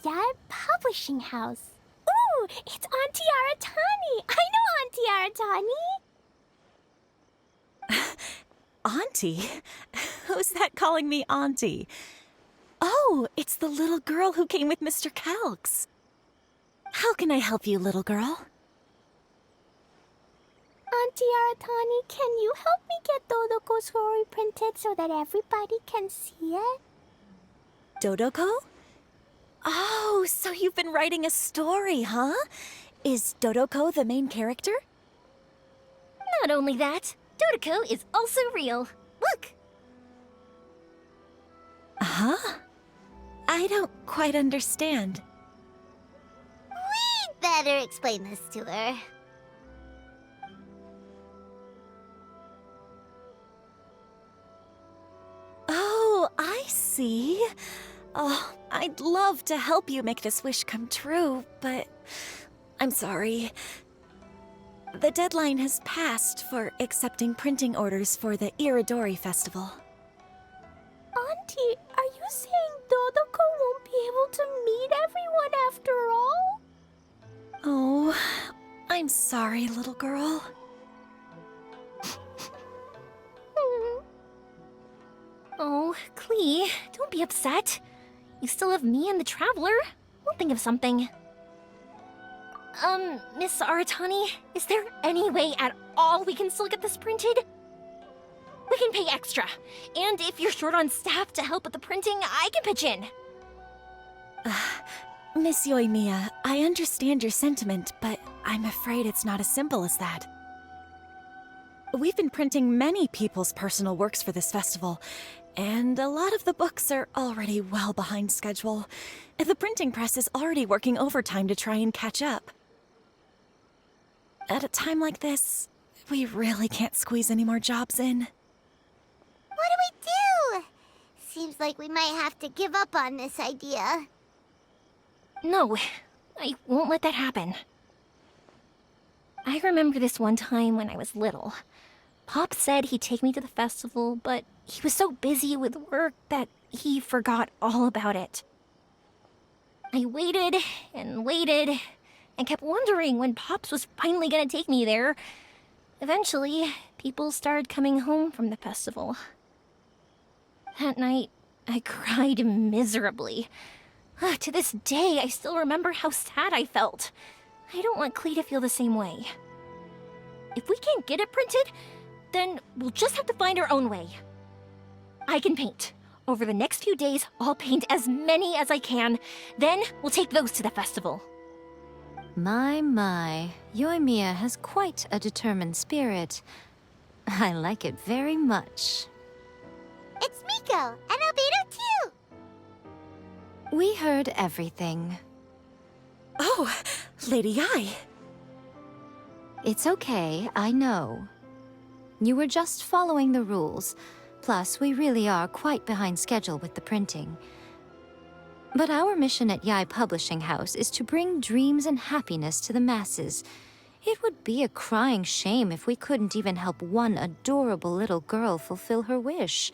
Yai Publishing House. Ooh, it's Auntie Aratani. I know Auntie Aratani. Auntie? Who's that calling me Auntie? Oh, it's the little girl who came with Mr. Calx. How can I help you, little girl? Auntie Aratani, can you help me get Dodoko's story printed so that everybody can see it? Dodoko? Oh, so you've been writing a story, huh? Is Dodoko the main character? Not only that, Dodoko is also real. Look! Huh? I don't quite understand. We'd better explain this to her. Oh, I see. Oh, I'd love to help you make this wish come true, but I'm sorry. The deadline has passed for accepting printing orders for the Iridori Festival. Auntie, are you saying Dodoko won't be able to meet everyone after all? Oh, I'm sorry, little girl. Oh, Klee, don't be upset. You still have me and the Traveler. We'll think of something. Miss Aratani, is there any way at all we can still get this printed? We can pay extra. And if you're short on staff to help with the printing, I can pitch in. Miss Yoimiya, I understand your sentiment, but I'm afraid it's not as simple as that. We've been printing many people's personal works for this festival, and a lot of the books are already well behind schedule. The printing press is already working overtime to try and catch up. At a time like this, we really can't squeeze any more jobs in. What do we do? Seems like we might have to give up on this idea. No, I won't let that happen. I remember this one time when I was little. Pop said he'd take me to the festival, but he was so busy with work that he forgot all about it. I waited and kept wondering when Pops was finally gonna take me there. Eventually, people started coming home from the festival. That night, I cried miserably. To this day, I still remember how sad I felt. I don't want Klee to feel the same way. If we can't get it printed, then we'll just have to find our own way. I can paint. Over the next few days, I'll paint as many as I can. Then we'll take those to the festival. My. Yoimiya has quite a determined spirit. I like it very much. It's Miko and Albedo too. We heard everything. Oh, Lady Ai. It's okay, I know. You were just following the rules. Plus, we really are quite behind schedule with the printing. But our mission at Yai Publishing House is to bring dreams and happiness to the masses. It would be a crying shame if we couldn't even help one adorable little girl fulfill her wish.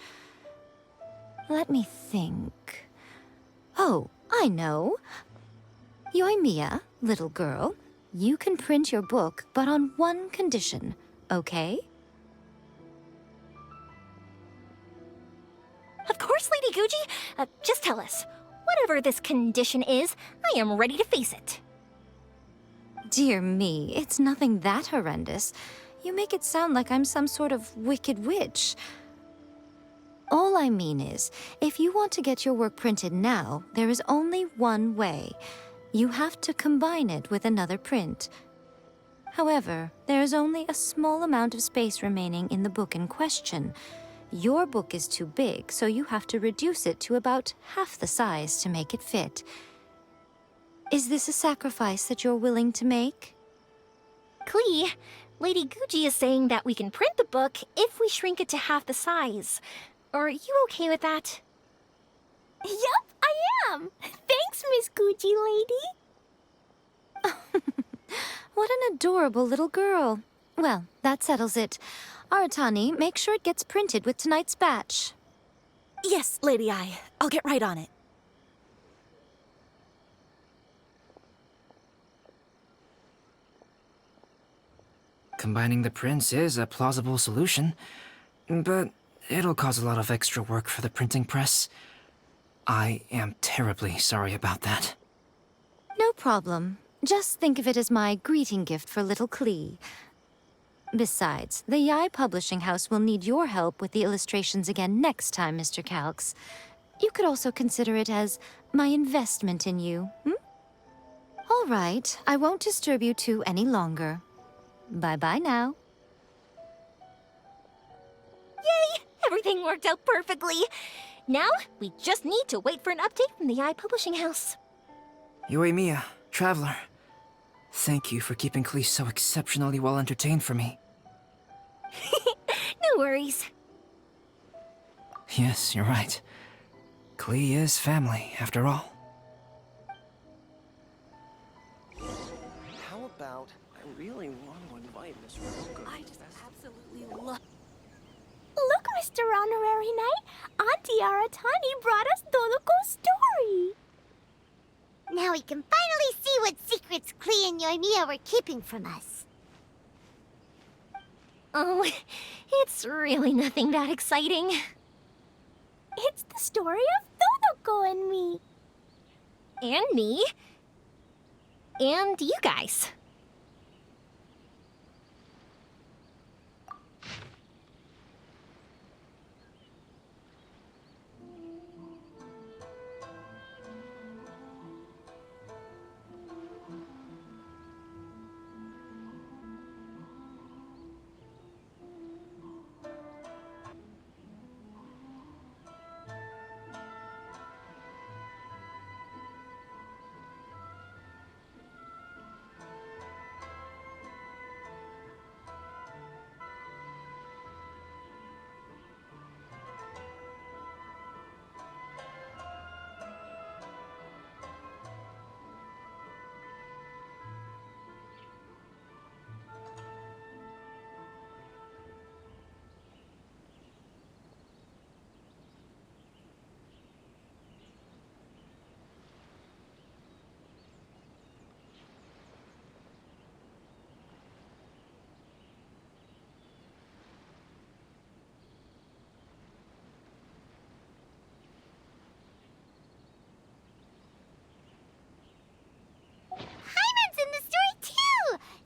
Let me think. Oh, I know. Yoimiya, little girl, you can print your book, but on one condition, okay? Of course, Lady Guji. Just tell us. Whatever this condition is, I am ready to face it. Dear me, it's nothing that horrendous. You make it sound like I'm some sort of wicked witch. All I mean is, if you want to get your work printed now, there is only one way. You have to combine it with another print. However, there is only a small amount of space remaining in the book in question. Your book is too big, so you have to reduce it to about half the size to make it fit. Is this a sacrifice that you're willing to make? Klee, Lady Guji is saying that we can print the book if we shrink it to half the size. Are you okay with that? Yup, I am. Thanks, Miss Guji lady. What an adorable little girl. Well, that settles it. Aratani, make sure it gets printed with tonight's batch. Yes, Lady Ai. I'll get right on it. Combining the prints is a plausible solution, but it'll cause a lot of extra work for the printing press. I am terribly sorry about that. No problem. Just think of it as my greeting gift for little Klee. Besides, the Yai Publishing House will need your help with the illustrations again next time, Mr. Calx. You could also consider it as my investment in you, All right, I won't disturb you two any longer. Bye-bye now. Yay! Everything worked out perfectly. Now, we just need to wait for an update from the Yai Publishing House. Yoimiya, Traveler. Thank you for keeping Klee so exceptionally well entertained for me. No worries. Yes, you're right. Klee is family, after all. How about I really want to invite Miss Roka? I just absolutely love... Look, Mr. Honorary Knight! Auntie Aratani brought us Doloko's story! Now we can finally see what secrets Klee and Yoimiya were keeping from us. Oh, it's really nothing that exciting. It's the story of Dodoko and me. And me. And you guys.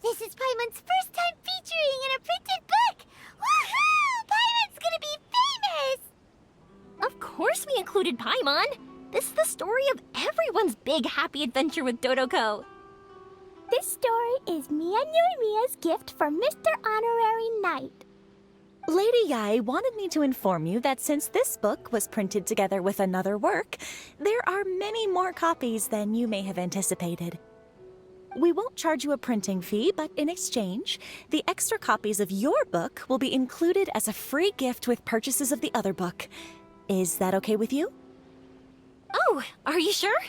This is Paimon's first time featuring in a printed book! Woohoo! Paimon's gonna be famous! Of course we included Paimon. This is the story of everyone's big happy adventure with Dodoko. This story is me and Yoimiya's gift for Mr. Honorary Knight. Lady Yai wanted me to inform you that since this book was printed together with another work, there are many more copies than you may have anticipated. We won't charge you a printing fee, but in exchange, the extra copies of your book will be included as a free gift with purchases of the other book. Is that okay with you? Oh, are you sure?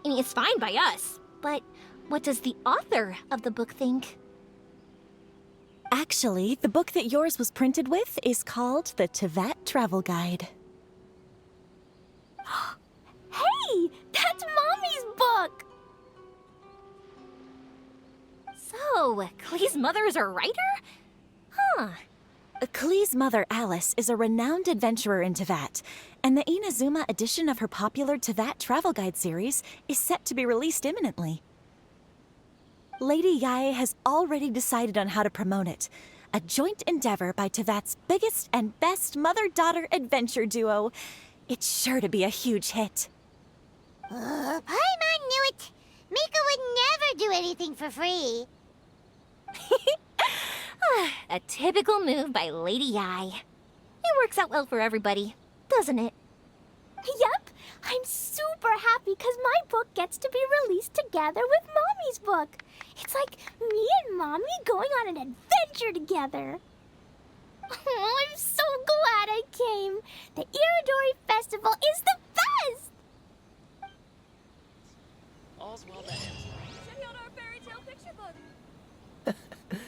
I mean, it's fine by us. But what does the author of the book think? Actually, the book that yours was printed with is called the Teyvat Travel Guide. Hey! That's Mommy's book! So, Klee's mother is a writer? Huh. Klee's mother, Alice, is a renowned adventurer in Teyvat, and the Inazuma edition of her popular Teyvat Travel Guide series is set to be released imminently. Lady Yai has already decided on how to promote it, a joint endeavor by Teyvat's biggest and best mother-daughter adventure duo. It's sure to be a huge hit. Paimon knew it! Mika would never do anything for free. A typical move by Lady Yai. It works out well for everybody, doesn't it? Yep! I'm super happy because my book gets to be released together with Mommy's book. It's like me and Mommy going on an adventure together. Oh, I'm so glad I came. The Iridori Festival is the best! All's well that ends. Check out our fairy tale picture picture book.